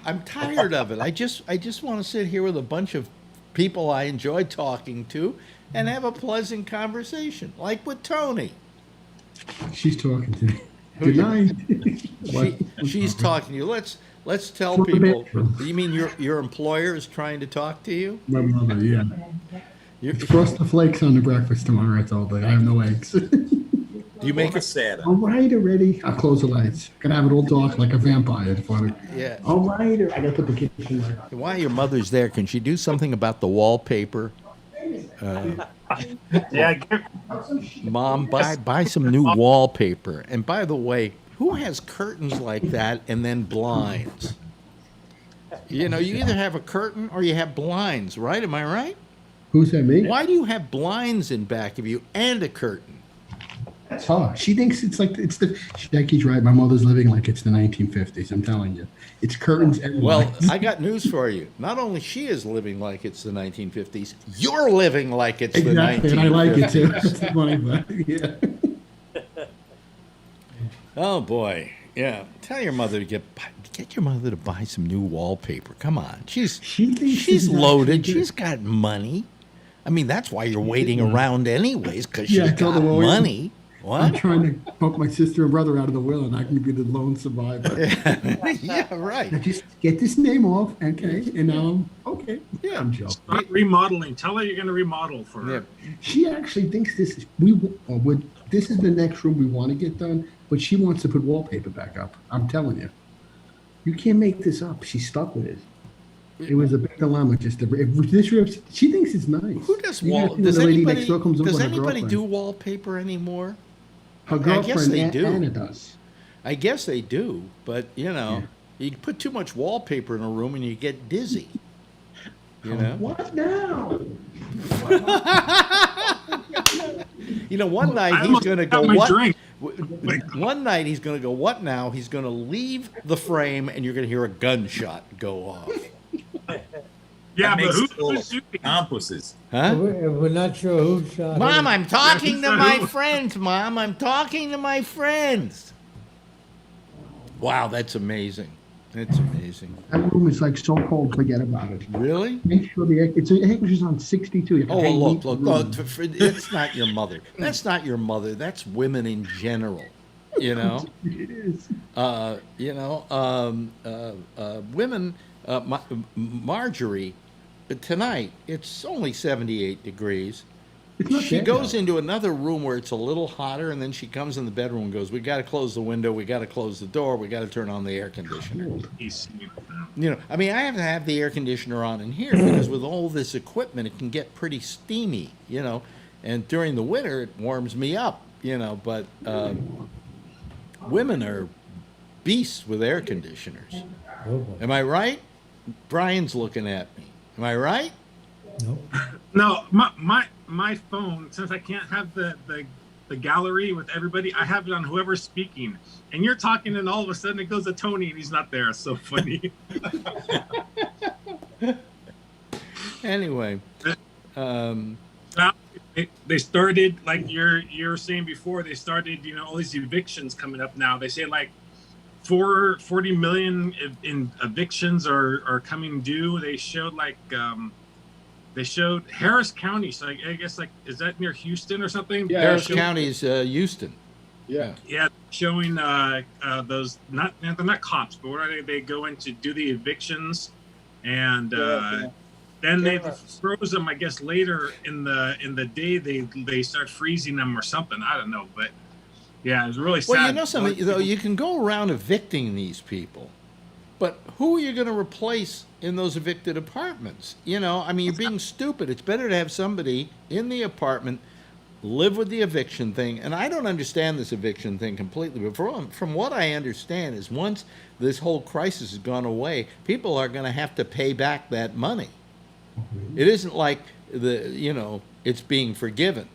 I'm tired of it. I just want to sit here with a bunch of people I enjoy talking to and have a pleasant conversation, like with Tony. She's talking to me. Good night. She's talking to you. Let's tell people. You mean your employer is trying to talk to you? My mother, yeah. Frost the flakes on the breakfast tomorrow. I told her I have no eggs. Do you make a sad? All right, already. I'll close the lights. Gonna have it all dark like a vampire. Yeah. All right. I gotta put the kitchen light on. While your mother's there, can she do something about the wallpaper? Yeah. Mom, buy some new wallpaper. And by the way, who has curtains like that and then blinds? You know, you either have a curtain or you have blinds, right? Am I right? Who's that, me? Why do you have blinds in back of you and a curtain? That's her. She thinks it's like Becky's right. My mother's living like it's the 1950s. I'm telling you, it's curtains and Well, lights. I got news for you. Not only she is living like it's the 1950s, you're living like it's the 1950s. And I like it too. That's funny, but yeah. Oh boy, yeah. Tell your mother to get your mother to buy some new wallpaper. Come on, she's loaded. She's got money. I mean, that's why you're waiting around anyways, because she's got money. What? I'm trying to bump my sister and brother out of the will, and I can be the lone survivor. Yeah, right. Now just get this name off, okay? And now okay. Yeah, I'm joking. Start remodeling. Tell her you're going to remodel for her. Yeah. She actually thinks this is this is the next room we want to get done, but she wants to put wallpaper back up. I'm telling you, you can't make this up. She's stuck with it. It was a big dilemma. Just if this room, she thinks it's nice. Who does Does anybody do wallpaper anymore? Her girlfriend, I guess they do. Anna does. I guess they do, but you put too much wallpaper in a room and you get dizzy. You know? What now? One night he's going to go, what? Drink. One night he's going to go, what now? He's going to leave the frame and you're going to hear a gunshot go off. Yeah, but who's shooting? Accomplices. Huh? We're not sure who shot Mom, him. I'm talking to my friends, Mom. I'm talking to my friends. Wow, that's amazing. That's amazing. That room is like so cold, forget about it. Really? Make sure the temperature's on 62. Oh, well, look, it's not your mother. That's not your mother. That's women in general. You know? It is. Women, Marjorie, tonight, it's only 78 degrees. She goes into another room where it's a little hotter, and then she comes in the bedroom and goes, we got to close the window, we got to close the door, we got to turn on the air conditioner. I mean, I have to have the air conditioner on in here because with all this equipment, it can get pretty steamy, and during the winter, it warms me up, but women are beasts with air conditioners. Am I right? Brian's looking at me. Am I right? Nope. No, my phone, since I can't have the gallery with everybody, I have it on whoever's speaking. And you're talking, and all of a sudden it goes to Tony, and he's not there. It's so funny. Anyway, they started, like you're saying before, they started, all these evictions coming up now. They say like 40 million in evictions are coming due. They showed Harris County. So I guess is that near Houston or something? Yeah, Harris County is Houston. Yeah. Yeah, showing those they're not cops, but what are they? They go in to do the evictions, and then they froze them. I guess later in the day they start freezing them or something. I don't know, but yeah, it was really sad. Well, you know something though, you can go around evicting these people, but who are you going to replace in those evicted apartments? I mean, you're being stupid. It's better to have somebody in the apartment live with the eviction thing. And I don't understand this eviction thing completely, but from what I understand is once this whole crisis has gone away, people are going to have to pay back that money. It isn't like it's being forgiven.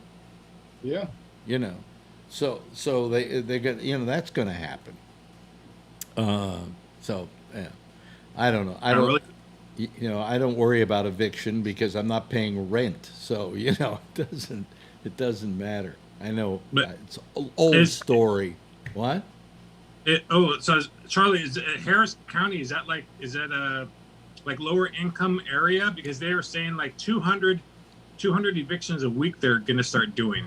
Yeah. So they're gonna, that's gonna happen. So yeah, I don't know. I don't. Really? I don't worry about eviction because I'm not paying rent. So it doesn't matter. I know But it's an old story. What? So Charlie, is Harris County? Is that a like lower income area? Because they were saying like 200 evictions a week they're going to start doing.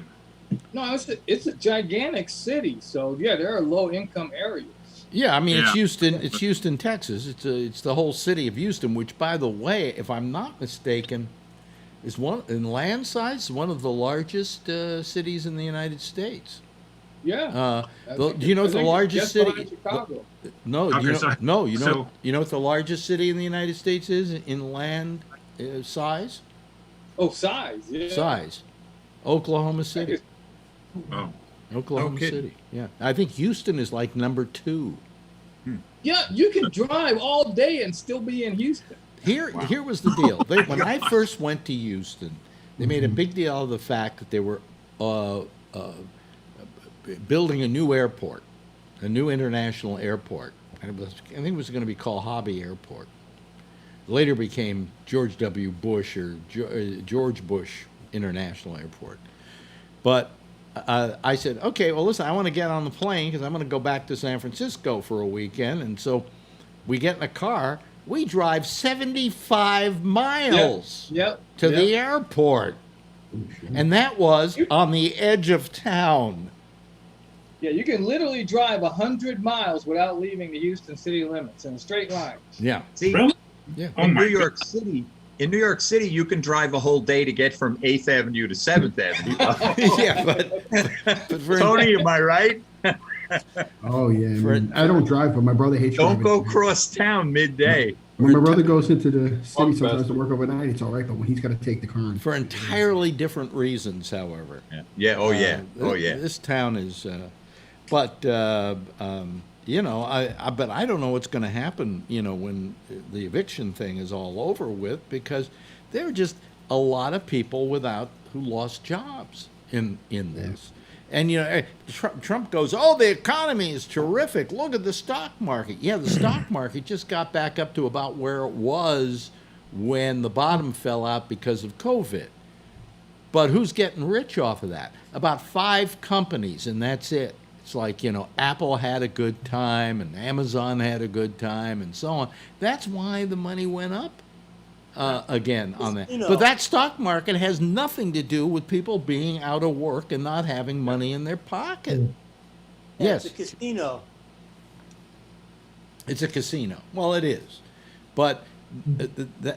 No, it's a gigantic city. So yeah, there are low income areas. Yeah, I mean it's Houston. It's Houston, Texas. It's the whole city of Houston, which, by the way, if I'm not mistaken, is one in land size one of the largest cities in the United States. Yeah. Do you know what the largest city? Chicago. No, Okay, you know what the largest city in the United States is in land size? Oh, size. Yeah. Size. Oklahoma City. Oh. Oklahoma City. Yeah, I think Houston is like number 2. Yeah, you can drive all day and still be in Houston. Here was the deal. When I first went to Houston, they made a big deal of the fact that they were building a new airport, a new international airport. And I think it was going to be called Hobby Airport. Later became George W. Bush or George Bush International Airport. But I said, okay, well, listen, I want to get on the plane because I'm going to go back to San Francisco for a weekend. And so we get in a car. We drive 75 miles to the airport. And that was on the edge of town. Yeah, you can literally drive 100 miles without leaving the Houston city limits in a straight line. Yeah. See, Really? Yeah. in New York City, you can drive a whole day to get from 8th Avenue to 7th Avenue. Yeah, but for Tony, am I right? Oh yeah, I don't drive, but my brother hates Don't driving. go cross town midday. When my brother goes into the city sometimes to work overnight, it's all right. But when he's got to take the car, for entirely different reasons, however. Yeah. Oh yeah. This town is, but I don't know what's going to happen. When the eviction thing is all over with, because there are just a lot of people who lost jobs in this. And Trump goes, "Oh, the economy is terrific. Look at the stock market." Yeah, the stock market just got back up to about where it was when the bottom fell out because of COVID. But who's getting rich off of that? About 5 companies, and that's it. It's like, Apple had a good time, and Amazon had a good time, and so on. That's why the money went up again on that. But that stock market has nothing to do with people being out of work and not having money in their pocket. Yes. It's a casino. It's a casino. Well, it is. But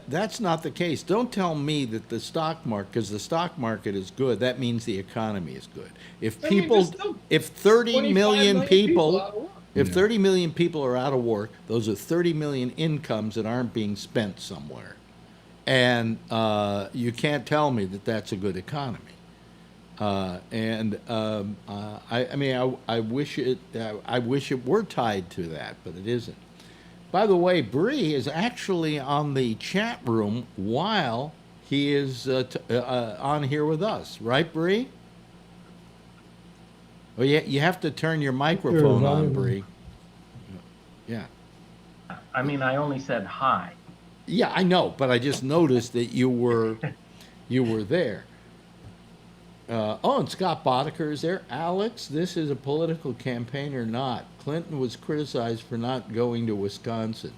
that's not the case. Don't tell me that the stock market, because the stock market is good, that means the economy is good. If 30 million people, if 30 million people are out of work, those are 30 million incomes that aren't being spent somewhere. And you can't tell me that that's a good economy. I wish it were tied to that, but it isn't. By the way, Bree is actually on the chat room while he is on here with us, right, Bree? Well, you have to turn your microphone on, Bree. Yeah. I mean, I only said hi. Yeah, I know, but I just noticed that you were there. And Scott Boddicker is there. Alex, this is a political campaign or not? Clinton was criticized for not going to Wisconsin.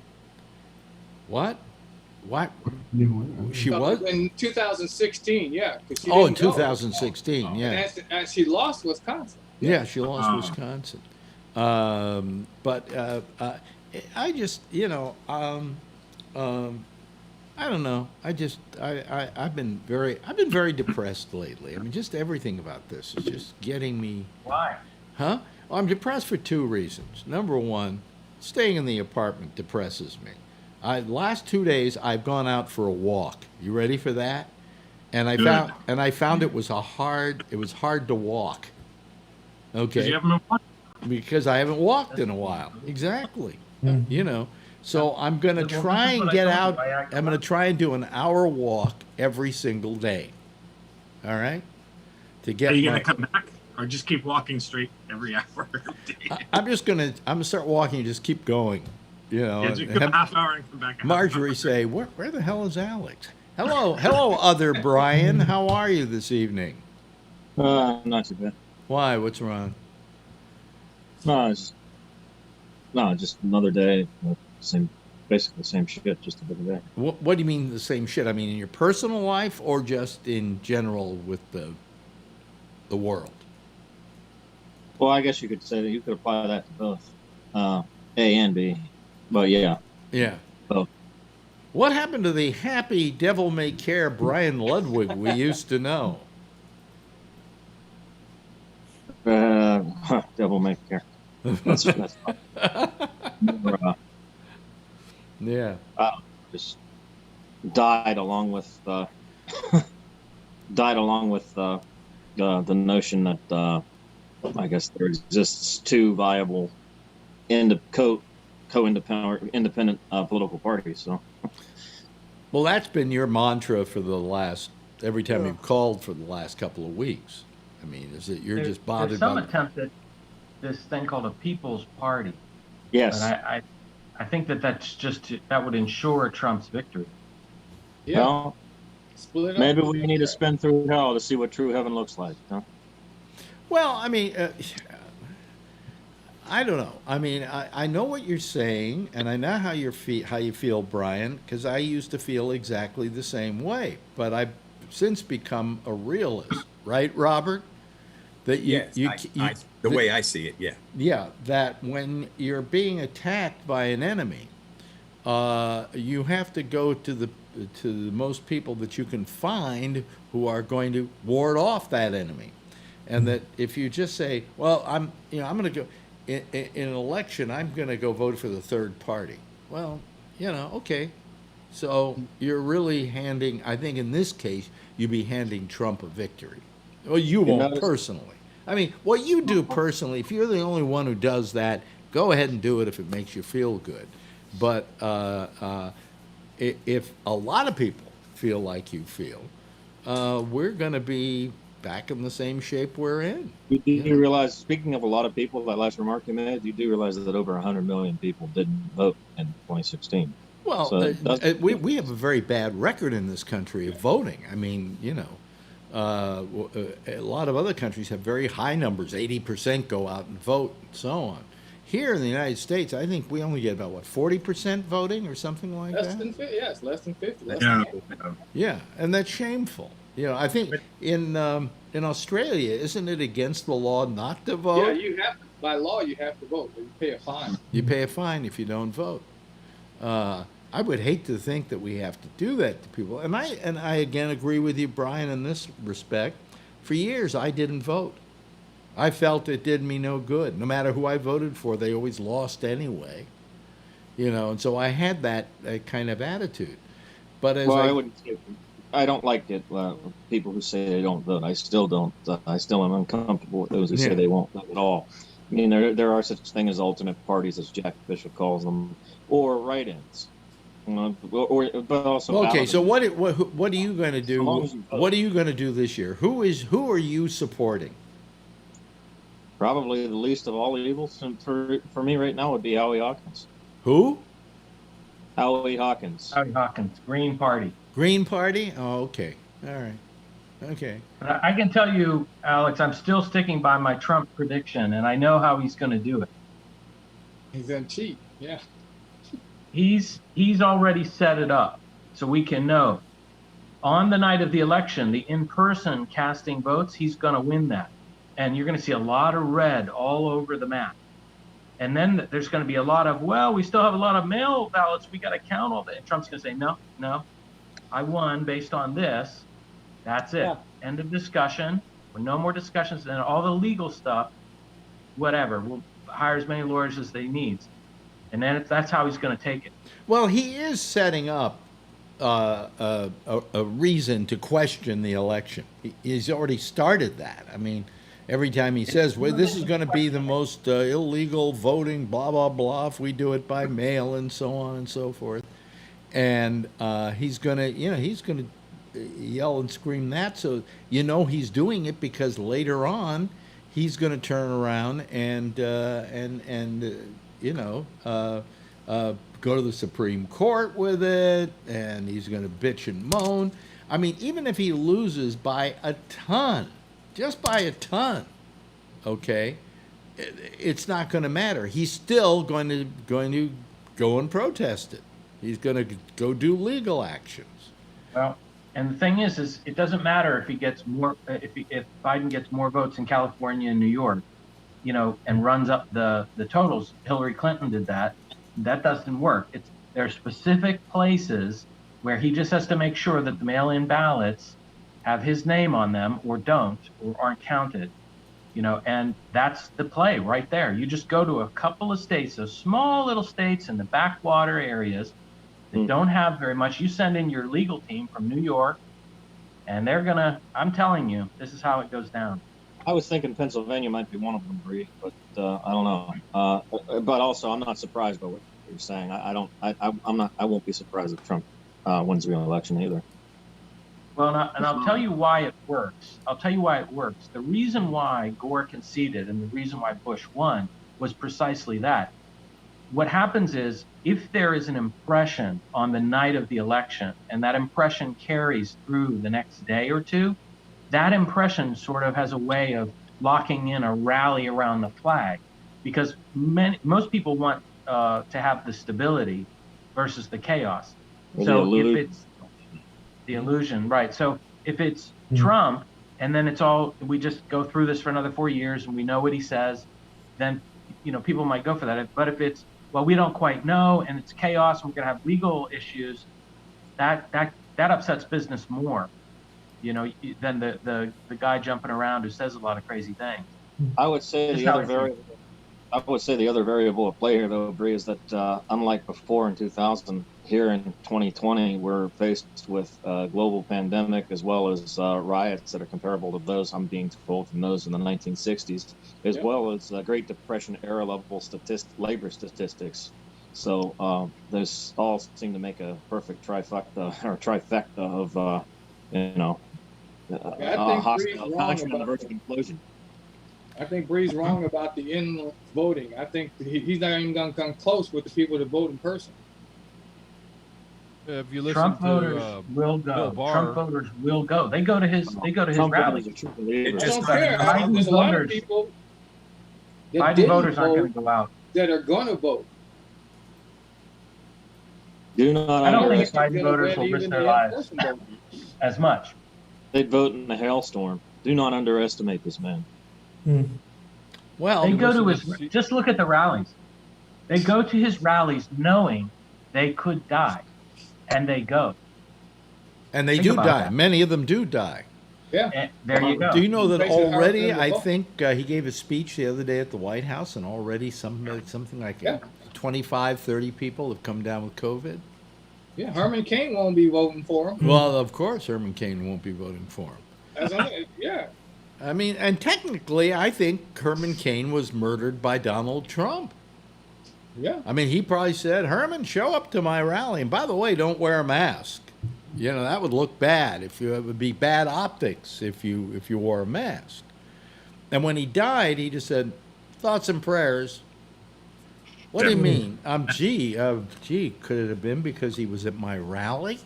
What? She was? In 2016, yeah. In 2016, yeah. And she lost Wisconsin. Yeah, she lost Wisconsin. I just, I don't know. I've been very depressed lately. I mean, just everything about this is just getting me. Why? Huh? Well, I'm depressed for 2 reasons. Number one, staying in the apartment depresses me. Last 2 days I've gone out for a walk. You ready for that? And I found it was hard to walk. Okay. Because I haven't walked in a while. Exactly. So I'm going to try and get out. I'm going to try and do an hour walk every single day. All right? Are you going to come back? or just keep walking straight every hour. I'm gonna start walking and just keep going. You know, yeah, just go a half hour and come back. Marjorie say, where the hell is Alex? Hello, other Brian. How are you this evening? Not too bad. Why? What's wrong? Just another day. Basically the same shit, just another day. What do you mean the same shit? I mean in your personal life or just in general with the world? Well, I guess you could say that you could apply that to both A and B. But yeah. Yeah. Both. What happened to the happy devil may care Brian Ludwig we used to know? Devil may care. That's yeah. Just died along with the notion that I guess there exists two viable independent political parties. So, well, that's been your mantra for the last every time you've called for the last couple of weeks. I mean, is it you're just bothered? There's some attempt at this thing called a People's Party. Yes. But I think that would ensure Trump's victory. Yeah. Well, split up. Maybe we need to spin through hell to see what true heaven looks like. Huh? Well, I mean, I don't know. I mean, I know what you're saying, and I know how you feel, Brian, because I used to feel exactly the same way. But I've since become a realist, right, Robert? That the way I see it, yeah. Yeah, that when you're being attacked by an enemy, you have to go to the most people that you can find who are going to ward off that enemy, and that if you just say, "Well, I'm going to go in an election, I'm going to go vote for the third party." Well, okay, so you're really handing. I think in this case, you'd be handing Trump a victory. Well, you won't personally. I mean, what you do personally, if you're the only one who does that, go ahead and do it if it makes you feel good. But if a lot of people feel like you feel, we're going to be back in the same shape we're in. You realize, speaking of a lot of people, that last remark you made, you do realize that over 100 million people didn't vote in 2016. Well, so we have a very bad record in this country of voting. I mean, a lot of other countries have very high numbers, 80% go out and vote and so on. Here in the United States, I think we only get about, 40% voting or something like that? Yes, less than 50. Yeah, and that's shameful. I think in Australia, isn't it against the law not to vote? Yeah, you have to, by law, you have to vote. You pay a fine. You pay a fine if you don't vote. I would hate to think that we have to do that to people. And I again agree with you, Brian, in this respect. For years, I didn't vote. I felt it did me no good. No matter who I voted for, they always lost anyway. And so I had that kind of attitude. But as I don't like it. People who say they don't vote, I still don't. I still am uncomfortable with those who say they won't vote at all. I mean, there are such thing as alternate parties, as Jack Bishop calls them, or write-ins. But also okay. So what are you going to do? What are you going to do this year? Who are you supporting? Probably the least of all evils for me right now would be Howie Hawkins. Who? Howie Hawkins. Howie Hawkins, Green Party. Green Party? Oh, okay. All right. Okay. But I can tell you, Alex, I'm still sticking by my Trump prediction, and I know how he's going to do it. He's going to cheat. Yeah. He's already set it up, so we can know. On the night of the election, the in-person casting votes, he's going to win that. And you're going to see a lot of red all over the map. And then there's going to be a lot of, we still have a lot of mail ballots. We got to count all that. And Trump's going to say, no, I won based on this. That's it. Yeah. End of discussion. No more discussions. And all the legal stuff, whatever. We'll hire as many lawyers as they need. And then that's how he's going to take it. Well, he is setting up a reason to question the election. He's already started that. I mean, every time he says, this is going to be the most illegal voting, blah, blah, blah, if we do it by mail and so on and so forth. And he's going to yell and scream that. So he's doing it because later on he's going to turn around and go to the Supreme Court with it, and he's going to bitch and moan. I mean, even if he loses by a ton, just by a ton, okay, it's not going to matter. He's still going to go and protest it. He's going to go do legal actions. Well, and the thing is it doesn't matter if he gets more, if Biden gets more votes in California and New York, and runs up the totals. Hillary Clinton did that. That doesn't work. There are specific places where he just has to make sure that the mail-in ballots have his name on them or don't or aren't counted. And that's the play right there. You just go to a couple of states, those small little states in the backwater areas that don't have very much. You send in your legal team from New York, and I'm telling you, this is how it goes down. I was thinking Pennsylvania might be one of them, Bree, but I don't know. But also, I'm not surprised by what you're saying. I won't be surprised if Trump wins the election either. Well, and I'll tell you why it works. The reason why Gore conceded and the reason why Bush won was precisely that. What happens is, if there is an impression on the night of the election, and that impression carries through the next day or two, that impression sort of has a way of locking in a rally around the flag, because most people want to have the stability versus the chaos. So if it's the illusion, right? So if it's Trump, and then we just go through this for another 4 years, and we know what he says, then people might go for that. But if it's, well, we don't quite know, and it's chaos, and we're going to have legal issues, that upsets business more, than the guy jumping around who says a lot of crazy things. I would say the other variable at play here, though, Bree, is that unlike before in 2000, here in 2020, we're faced with a global pandemic as well as riots that are comparable to those, I'm being told, from those in the 1960s, as well as Great Depression era level labor statistics. So those all seem to make a perfect trifecta of hostile country on the verge of implosion. I think Bree's wrong about the in voting. I think he's not even going to come close with the people that vote in person. If you listen Trump to voters will go. Bill Barr, Trump voters will go. They go to his rallies. I don't care. There's a lot of people that Biden voters aren't going to go out. That are going to vote. I don't think Biden voters will risk their lives as much. They'd vote in a hailstorm. Do not underestimate this man. Well, they go to just look at the rallies. They go to his rallies knowing they could die, and they go. And they do die. That. Many of them do die. Yeah. And there you go. Do you know that already? I think he gave a speech the other day at the White House, and already something like 25, 30 people have come down with COVID. Yeah, Herman Cain won't be voting for him. Well, of course, Herman Cain won't be voting for him. Yeah. I mean, and technically, I think Herman Cain was murdered by Donald Trump. Yeah. I mean, he probably said, Herman, show up to my rally. And by the way, don't wear a mask. That would look bad. It would be bad optics if you wore a mask. And when he died, he just said, thoughts and prayers. What do you mean? Gee, could it have been because he was at my rally?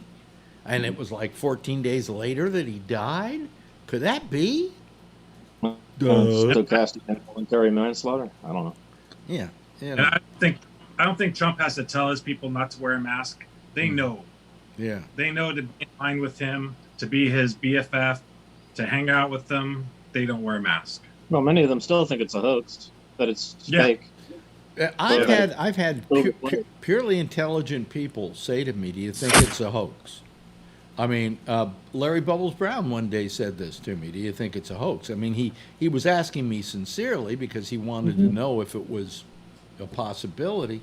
And it was like 14 days later that he died? Could that be? Stochastic involuntary manslaughter? I don't know. Yeah. And I don't think Trump has to tell his people not to wear a mask. They know. Yeah. They know to be in line with him, to be his BFF, to hang out with them. They don't wear a mask. Well, many of them still think it's a hoax, that it's fake. I've had purely intelligent people say to me, "Do you think it's a hoax?" I mean, Larry Bubbles Brown one day said this to me. Do you think it's a hoax? I mean, he was asking me sincerely because he wanted to know if it was a possibility.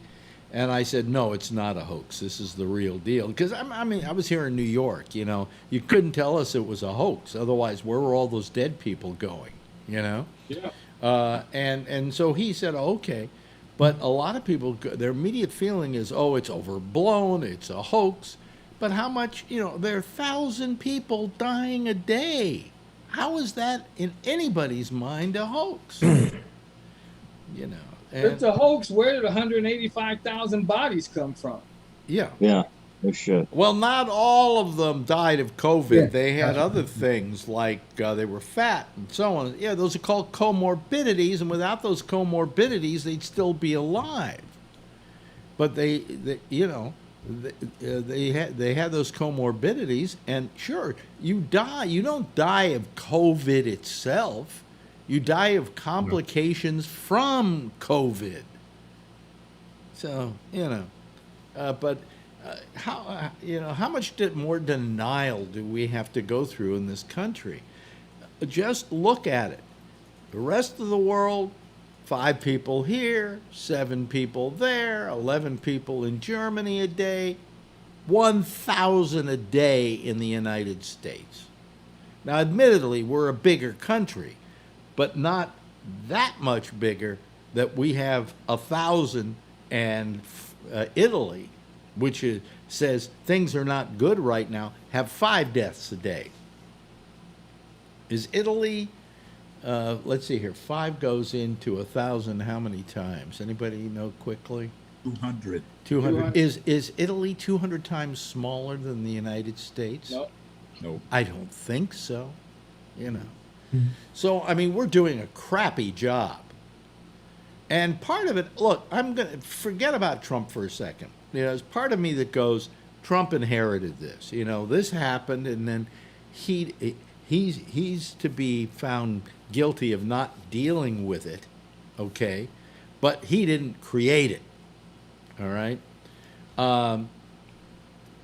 And I said, no, it's not a hoax. This is the real deal. Because, I mean, I was here in New York, you couldn't tell us it was a hoax. Otherwise, where were all those dead people going, Yeah. And so he said, okay. But a lot of people, their immediate feeling is, oh, it's overblown, it's a hoax. But how much, there are 1,000 people dying a day. How is that in anybody's mind a hoax? You know, it's a hoax. Where did 185,000 bodies come from? Yeah. Yeah. No shit. Well, not all of them died of COVID. Yeah, they had that's other right. things like they were fat and so on. Yeah, those are called comorbidities, and without those comorbidities, they'd still be alive. But they you know, they had those comorbidities, and sure, you die. You don't die of COVID itself. You die of complications from COVID. So you know, but. How much more denial do we have to go through in this country? Just look at it. The rest of the world, 5 people here, 7 people there, 11 people in Germany a day, 1,000 a day in the United States. Now, admittedly, we're a bigger country, but not that much bigger that we have 1,000 and Italy, which says things are not good right now, have 5 deaths a day. Is Italy, let's see here, 5 goes into 1,000 how many times? Anybody know quickly? 200. 200. Is Italy 200 times smaller than the United States? No. I don't think so, you know. So, I mean, we're doing a crappy job. And part of it, look, I'm going to forget about Trump for a second. You know, there's part of me that goes, Trump inherited this. You know, this happened, and then he's to be found guilty of not dealing with it, okay? But he didn't create it, all right?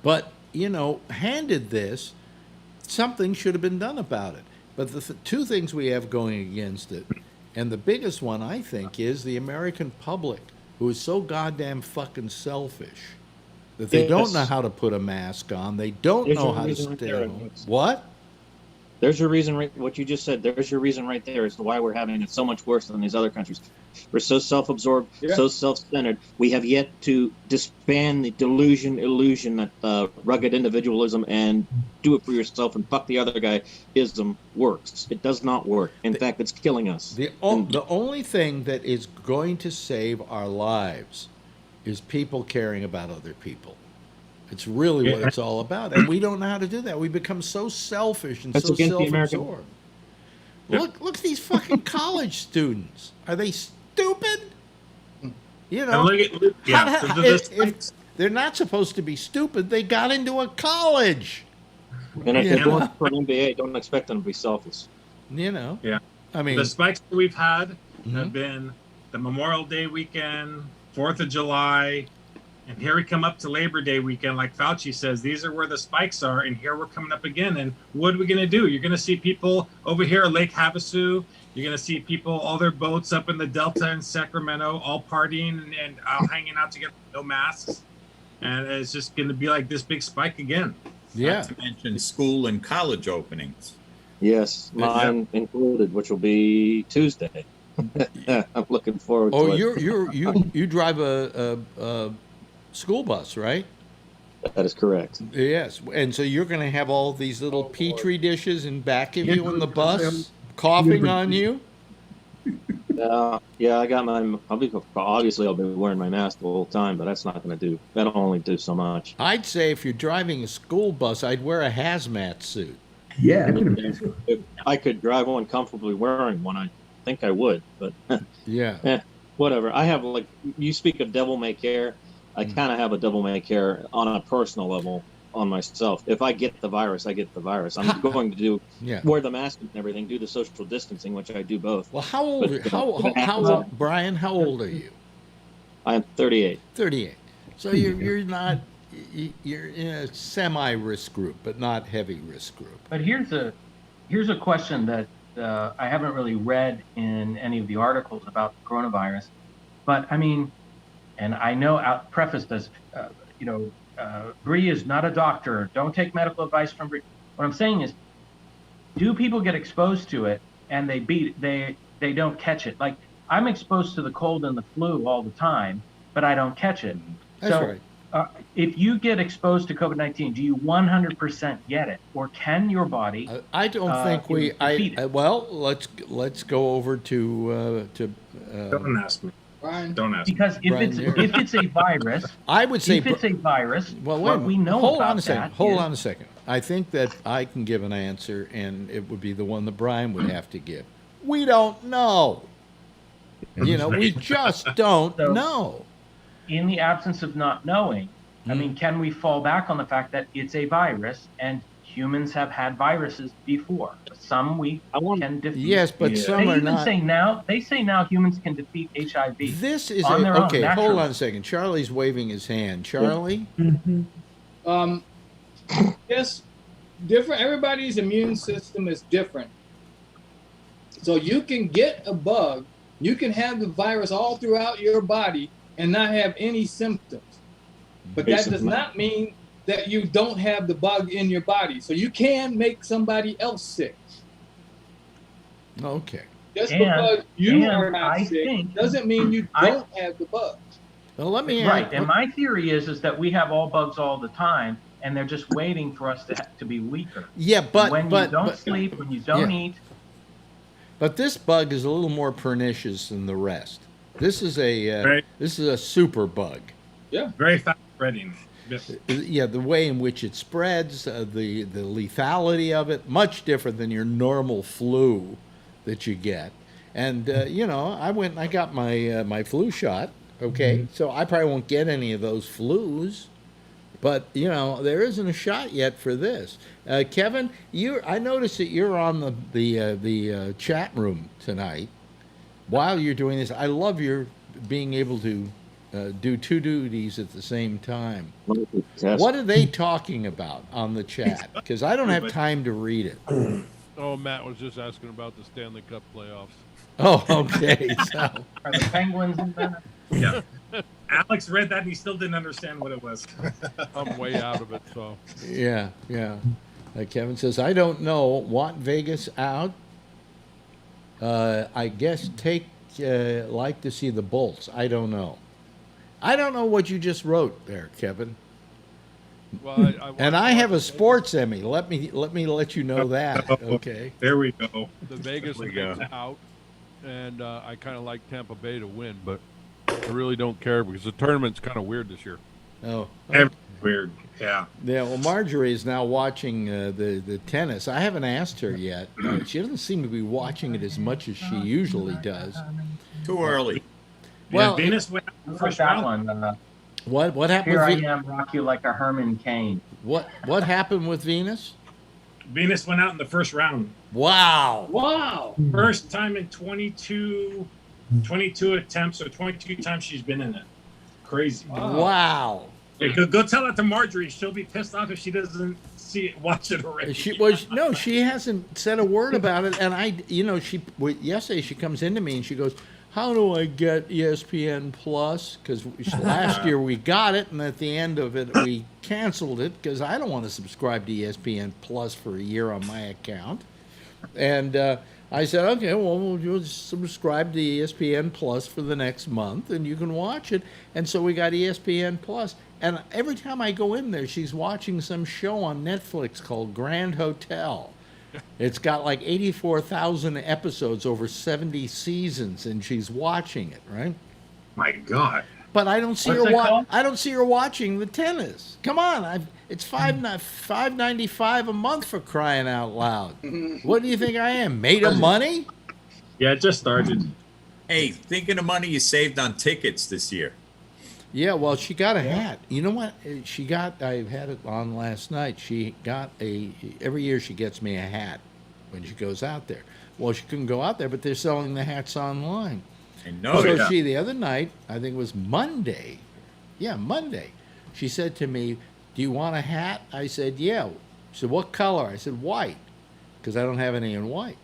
But, you know, handed this, something should have been done about it. But the 2 things we have going against it, and the biggest one, I think, is the American public, who is so goddamn fucking selfish that they don't know how to put a mask on. They don't know how to stay home. What? There's your reason, what you just said. There's your reason right there as to why we're having it so much worse than these other countries. We're so self-absorbed, so self-centered. We have yet to disband the illusion that rugged individualism and do it for yourself and fuck the other guy ism works. It does not work. In fact, it's killing us. The only thing that is going to save our lives is people caring about other people. It's really what it's all about. And we don't know how to do that. We become so selfish and so self-absorbed. Look at these fucking college students. Are they stupid? You know, if they're not supposed to be stupid, they got into a college. And if they're going for an MBA, don't expect them to be selfish. You know? Yeah. I mean, the spikes that we've had have been the Memorial Day weekend, 4th of July, and here we come up to Labor Day weekend, like Fauci says, these are where the spikes are, and here we're coming up again. And what are we going to do? You're going to see people over here at Lake Havasu. You're going to see people, all their boats up in the Delta in Sacramento, all partying and all hanging out together, no masks. And it's just going to be like this big spike again. Yeah. Not to mention school and college openings. Yes, mine included, which will be Tuesday. I'm looking forward to it. You drive a school bus, right? That is correct. Yes, and so you're going to have all these little petri dishes in back of you on the bus, coughing on you. Yeah, I got my. Obviously, I'll be wearing my mask the whole time, but that's not going to do. That'll only do so much. I'd say if you're driving a school bus, I'd wear a hazmat suit. Yeah, if I could drive one comfortably wearing one, I think I would. But yeah, whatever. I have you speak of devil may care. I kind of have a devil may care on a personal level on myself. If I get the virus, I get the virus. I'm going to wear the mask and everything, do the social distancing, which I do both. Well, how old, Brian? How old are you? I am 38. 38. So you're not. You're in a semi-risk group, but not heavy risk group. But here's a question that I haven't really read in any of the articles about the coronavirus. But I mean, and I know I'll preface this, Bree is not a doctor. Don't take medical advice from Bree. What I'm saying is, do people get exposed to it and they don't catch it? Like, I'm exposed to the cold and the flu all the time, but I don't catch it. That's right. if you get exposed to COVID-19, do you 100% get it, or can your body? I don't think we. Well, let's go over to. Don't ask me. Brian. Don't ask because me. if it's a virus, I would say if it's a virus. Well, what we know hold about on a second. that Hold is- on a second. I think that I can give an answer, and it would be the one that Brian would have to give. We don't know. We just don't know. In the absence of not knowing, I mean, can we fall back on the fact that it's a virus and humans have had viruses before? Some we can defeat. Yes, but some they are even not. They say now humans can defeat HIV. This is on their own, okay. naturally. Hold on a second. Charlie's waving his hand. Charlie. Yes, different. Everybody's immune system is different. So you can get a bug, you can have the virus all throughout your body and not have any symptoms. But that does not mean that you don't have the bug in your body. So you can make somebody else sick. Okay. Just because you are not sick doesn't mean you don't have the bug. Well, let me Right, and my theory is that we have all bugs all the time, and they're just waiting for us to be weaker. Yeah, but when you don't sleep, when you don't eat. But this bug is a little more pernicious than the rest. This is a super bug. Yeah, very fast spreading. Yeah, the way in which it spreads, the lethality of it, much different than your normal flu that you get. And I went and I got my flu shot. Okay, so I probably won't get any of those flus, but there isn't a shot yet for this. Kevin, I noticed that you're on the chat room tonight while you're doing this. I love your being able to do two duties at the same time. What are they talking about on the chat? Because I don't have time to read it. Oh, Matt was just asking about the Stanley Cup playoffs. Oh, okay. So. Are the Penguins in there? Yeah. Alex read that and he still didn't understand what it was. I'm way out of it, so. Yeah. Kevin says, I don't know. Want Vegas out? I guess like to see the Bolts. I don't know. I don't know what you just wrote there, Kevin. Well, I have a sports Emmy. Let me let you know that. Okay. There we go. The Vegas is out, and I kind of like Tampa Bay to win, but I really don't care because the tournament's kind of weird this year. Oh, weird. Yeah. Yeah. Well, Marjorie is now watching the tennis. I haven't asked her yet. She doesn't seem to be watching it as much as she usually does. Too early. Well, Venus went out in the first that round. one. What happened? Here I with am, rock you like a Herman Cain. What happened with Venus? Venus went out in the first round. Wow. First time in 22 attempts, or 22 times she's been in it. Crazy. Wow. Yeah, go tell that to Marjorie. She'll be pissed off if she doesn't watch it already. She hasn't said a word about it. And yesterday she comes into me and she goes, how do I get ESPN Plus? Because last year we got it, and at the end of it we canceled it because I don't want to subscribe to ESPN Plus for a year on my account. And I said, okay, well, we'll just subscribe to ESPN Plus for the next month, and you can watch it. And so we got ESPN Plus. And every time I go in there, she's watching some show on Netflix called Grand Hotel. It's got like 84,000 episodes over 70 seasons, and she's watching it, right? My God! But I don't see her. I don't see her watching the tennis. Come on, it's $5.95 a month for crying out loud. What do you think I am, made of money? Yeah, it just started. Hey, think of the money you saved on tickets this year. Yeah, well, she got a hat. You know what? I had it on last night. She got every year she gets me a hat when she goes out there. Well, she couldn't go out there, but they're selling the hats online. I know. So she, the other night, I think it was Monday. Yeah, Monday. She said to me, do you want a hat? I said, yeah. She said, what color? I said, white, because I don't have any in white.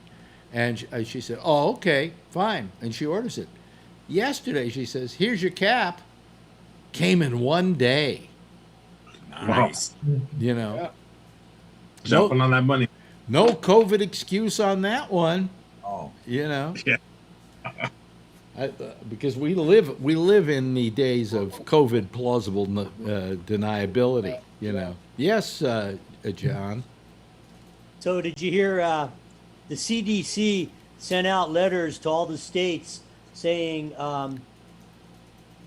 And she said, oh, okay, fine. And she orders it. Yesterday, she says, here's your cap. Came in one day. Nice. Jumping on that money. No COVID excuse on that one. Oh. Yeah. Because we live in the days of COVID plausible deniability. You know. Yes, John. So did you hear the CDC sent out letters to all the states saying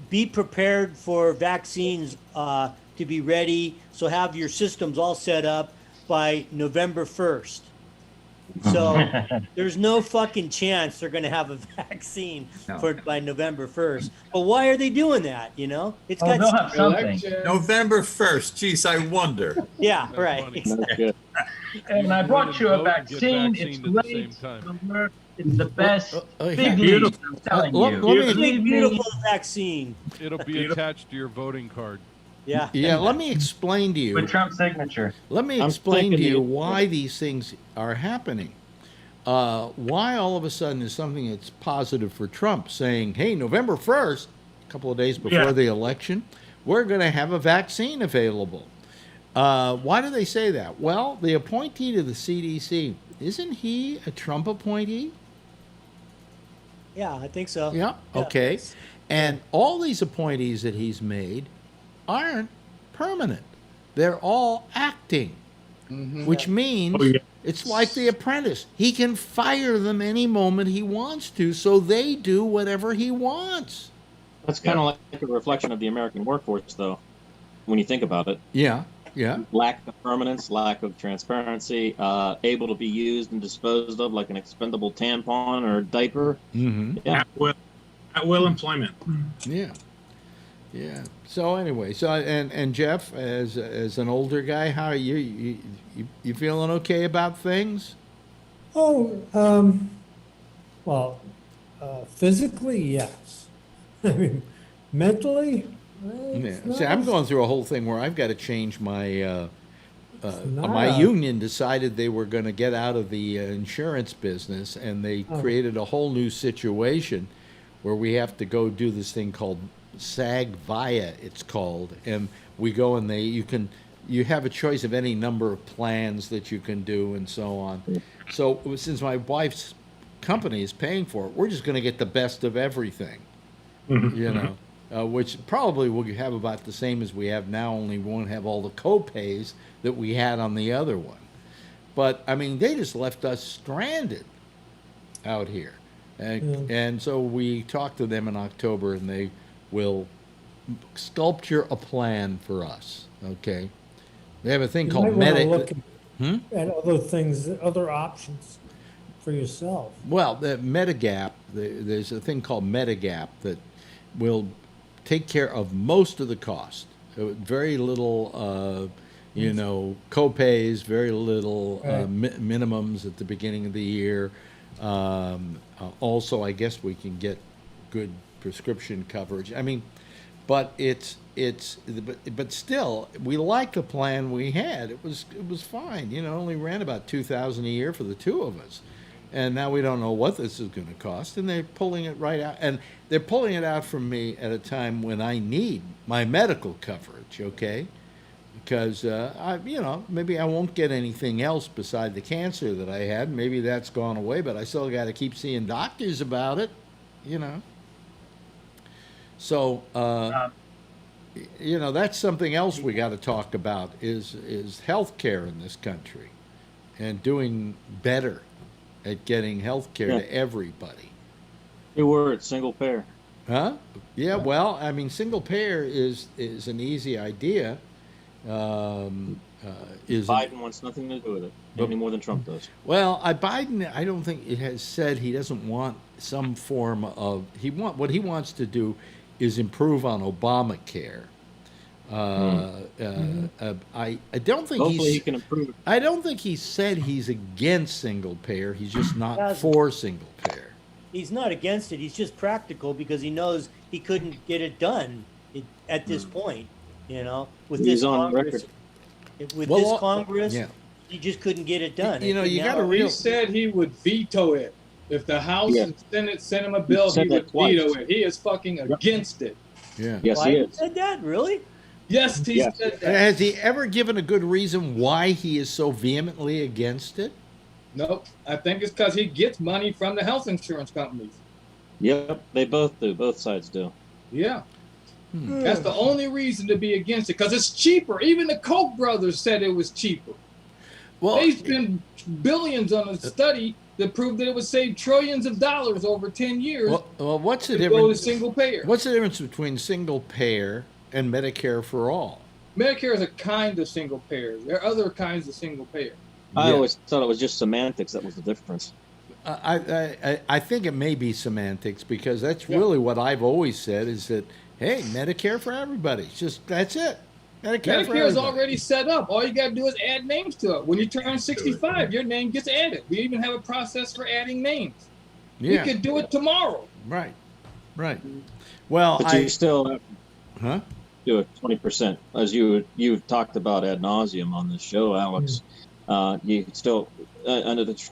be prepared for vaccines to be ready. So have your systems all set up by November 1st. So there's no fucking chance they're going to have a vaccine by November 1st. But why are they doing that? You know, it's got they'll have something. November 1st. Geez, I wonder. Yeah, right. Exactly. And I brought you a vaccine. It's great. It's the best. Big news, I'm telling you. Big, beautiful vaccine. It'll be attached to your voting card. Yeah. Yeah, let me explain to you. With Trump's signature. Let me explain to you why these things are happening. Why all of a sudden is something that's positive for Trump saying, hey, November 1st, a couple of days before the election, we're going to have a vaccine available. Why do they say that? Well, the appointee to the CDC, isn't he a Trump appointee? Yeah, I think so. Yeah, okay. And all these appointees that he's made aren't permanent. They're all acting, which means it's like The Apprentice. He can fire them any moment he wants to, so they do whatever he wants. That's kind of like a reflection of the American workforce, though, when you think about it. Yeah, yeah. Lack of permanence, lack of transparency, able to be used and disposed of like an expendable tampon or diaper. Mm-hmm. Yeah. At will employment. Yeah. Yeah. So anyway, and Jeff, as an older guy, how are you feeling okay about things? Oh, well, physically, yes. I mean, mentally, See, I'm going through a whole thing where I've got to change my my union decided they were going to get out of the insurance business, and they created a whole new situation where we have to go do this thing called SAG Via, it's called, and we go and you have a choice of any number of plans that you can do and so on. So since my wife's company is paying for it, we're just going to get the best of everything, you know, which probably will have about the same as we have now, only we won't have all the co-pays that we had on the other one. But I mean, they just left us stranded out here. And so we talked to them in October, and they will sculpture a plan for us. Okay, they have a thing called look at other things, other options for yourself. Well, the Medigap, there's a thing called Medigap that will take care of most of the cost. Very little, you know, co-pays, very little minimums at the beginning of the year. Also, I guess we can get good prescription coverage. I mean, but but still, we like the plan we had. It was fine. You know, only ran about $2,000 a year for the two of us, and now we don't know what this is going to cost. And they're pulling it right out, and they're pulling it out from me at a time when I need my medical coverage. Okay. Because, you know, maybe I won't get anything else beside the cancer that I had. Maybe that's gone away, but I still got to keep seeing doctors about it, you know. So, you know, that's something else we got to talk about is health care in this country and doing better at getting health care to everybody. Two words, single payer. Huh? Yeah, well, I mean, single payer is an easy idea. Biden wants nothing to do with it any more than Trump does. Well, Biden, I don't think it has said he doesn't want some form of what he wants to do is improve on Obamacare. I don't think hopefully he can improve it. I don't think he said he's against single payer. He's just not for single payer. He's not against it. He's just practical because he knows he couldn't get it done at this point. You know, with this Congress, he just couldn't get it done. You know, you got to He said he would veto it. If the House and Senate sent him a bill, he would veto it. He is fucking against it. Yeah. Yes, he is. Said that? Really? Yes, he said that. Has he ever given a good reason why he is so vehemently against it? Nope. I think it's because he gets money from the health insurance companies. Yep, they both do. Both sides do. Yeah. That's the only reason to be against it, because it's cheaper. Even the Koch brothers said it was cheaper. Well, they spent billions on a study that proved that it would save trillions of dollars over 10 years. Well, what's the to difference? Go to single payer. What's the difference between single payer and Medicare for all? Medicare is a kind of single payer. There are other kinds of single payer. I always thought it was just semantics that was the difference. I think it may be semantics, because that's really what I've always said is that, hey, Medicare for everybody. It's just, that's it. Medicare is already set up. All you got to do is add names to it. When you turn 65, your name gets added. We even have a process for adding names. Yeah. We could do it tomorrow. Right. Well, but you still have do it 20%, as you've talked about ad nauseum on this show, Alex. You still under the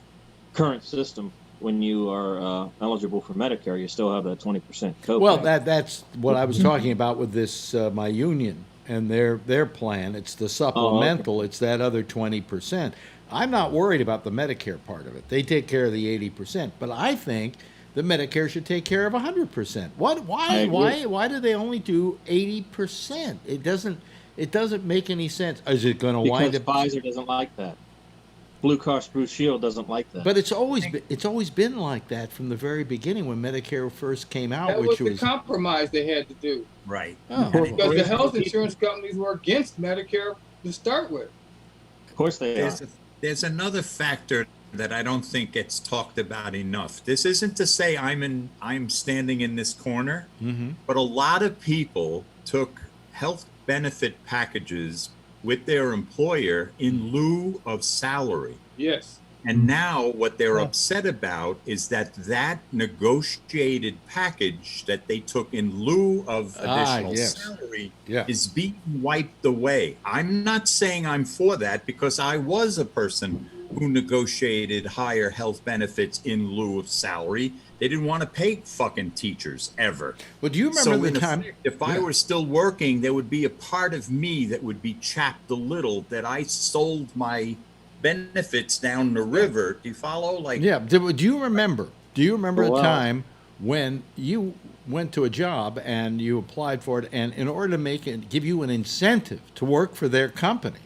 current system, when you are eligible for Medicare, you still have that 20% copay. Well, that's what I was talking about with this my union and their plan. It's the supplemental. It's that other 20%. I'm not worried about the Medicare part of it. They take care of the 80%, but I think the Medicare should take care of 100%. Why do they only do 80%? It doesn't make any sense. Is it going to wind up? Because Pfizer doesn't like that. Blue Cross Blue Shield doesn't like that. But it's always been like that from the very beginning when Medicare first came out. That was the compromise they had to do. Right. Because the health insurance companies were against Medicare to start with. Of course they are. There's another factor that I don't think gets talked about enough. This isn't to say I'm standing in this corner, but a lot of people took health benefit packages with their employer in lieu of salary. Yes. And now what they're upset about is that negotiated package that they took in lieu of additional salary is being wiped away. I'm not saying I'm for that, because I was a person who negotiated higher health benefits in lieu of salary. They didn't want to pay fucking teachers ever. But do you remember the time? If I were still working, there would be a part of me that would be chapped a little, that I sold my benefits down the river. Do you follow? Do you remember a time when you went to a job and you applied for it, and in order to give you an incentive to work for their company,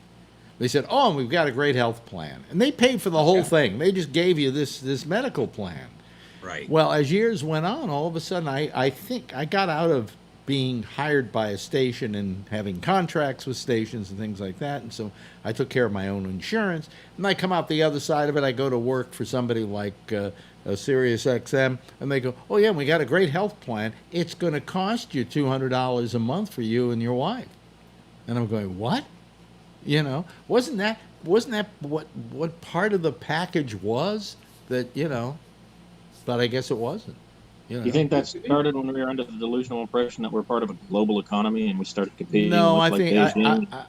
they said, "Oh, we've got a great health plan," and they paid for the whole thing. They just gave you this medical plan. Right. Well, as years went on, all of a sudden, I think I got out of being hired by a station and having contracts with stations and things like that, and so I took care of my own insurance. And I come out the other side of it. I go to work for somebody like Sirius XM, and they go, "Oh yeah, we got a great health plan. It's going to cost you $200 a month for you and your wife." And I'm going, "What?" You know, wasn't that what part of the package was that, you know? But I guess it wasn't. You think that started when we were under the delusional impression that we're part of a global economy and we started competing? No, with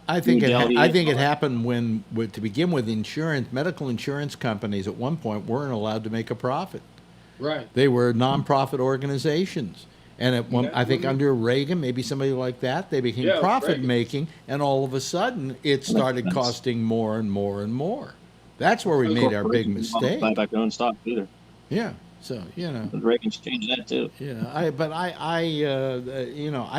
I think it happened when, to begin with, medical insurance companies at one point weren't allowed to make a profit. Right. They were nonprofit organizations. And I think under Reagan, maybe somebody like that, they became profit-making, and all of a sudden, it started costing more and more and more. That's where we made our big mistake. Buy back their own stock either. Yeah, so, you know. Reagan's changed that, too. Yeah, I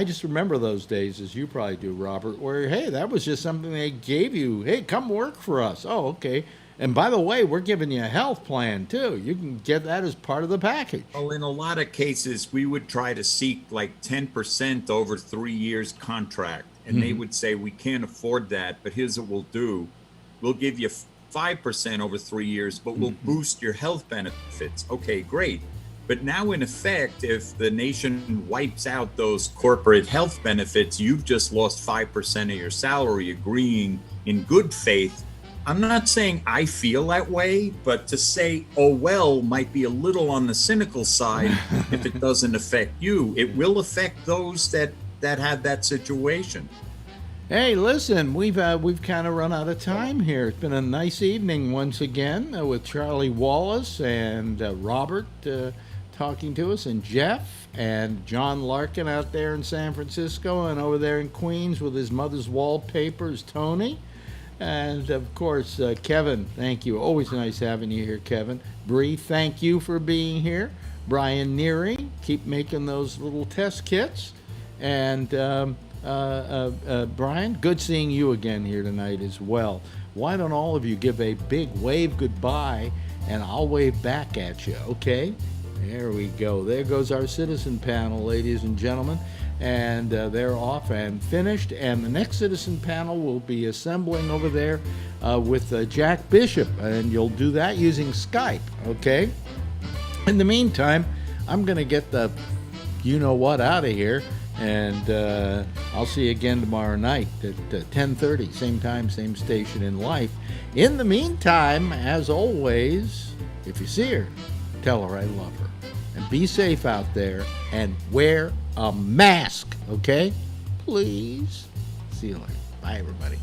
just remember those days, as you probably do, Robert, where, hey, that was just something they gave you. Hey, come work for us. Oh, okay. And by the way, we're giving you a health plan, too. You can get that as part of the package. Well, in a lot of cases, we would try to seek like 10% over 3 years contract. And they would say, we can't afford that, but here's what we'll do. We'll give you 5% over 3 years, but we'll boost your health benefits. Okay, great. But now, in effect, if the nation wipes out those corporate health benefits, you've just lost 5% of your salary, agreeing in good faith. I'm not saying I feel that way, but to say, oh, well, might be a little on the cynical side if it doesn't affect you. It will affect those that have that situation. Hey, listen, we've kind of run out of time here. It's been a nice evening once again with Charlie Wallace and Robert talking to us, and Jeff and John Larkin out there in San Francisco, and over there in Queens with his mother's wallpapers, Tony. And, of course, Kevin, thank you. Always nice having you here, Kevin. Bree, thank you for being here. Brian Neary. Keep making those little test kits. And Brian, good seeing you again here tonight as well. Why don't all of you give a big wave goodbye, and I'll wave back at you, okay? There we go. There goes our citizen panel, ladies and gentlemen. And they're off and finished. And the next citizen panel will be assembling over there with Jack Bishop. And you'll do that using Skype, okay? In the meantime, I'm going to get the you-know-what out of here. And I'll see you again tomorrow night at 10:30, same time, same station in life. In the meantime, as always, if you see her, tell her I love her. And be safe out there and wear a mask, okay? Please. See you later. Bye, everybody.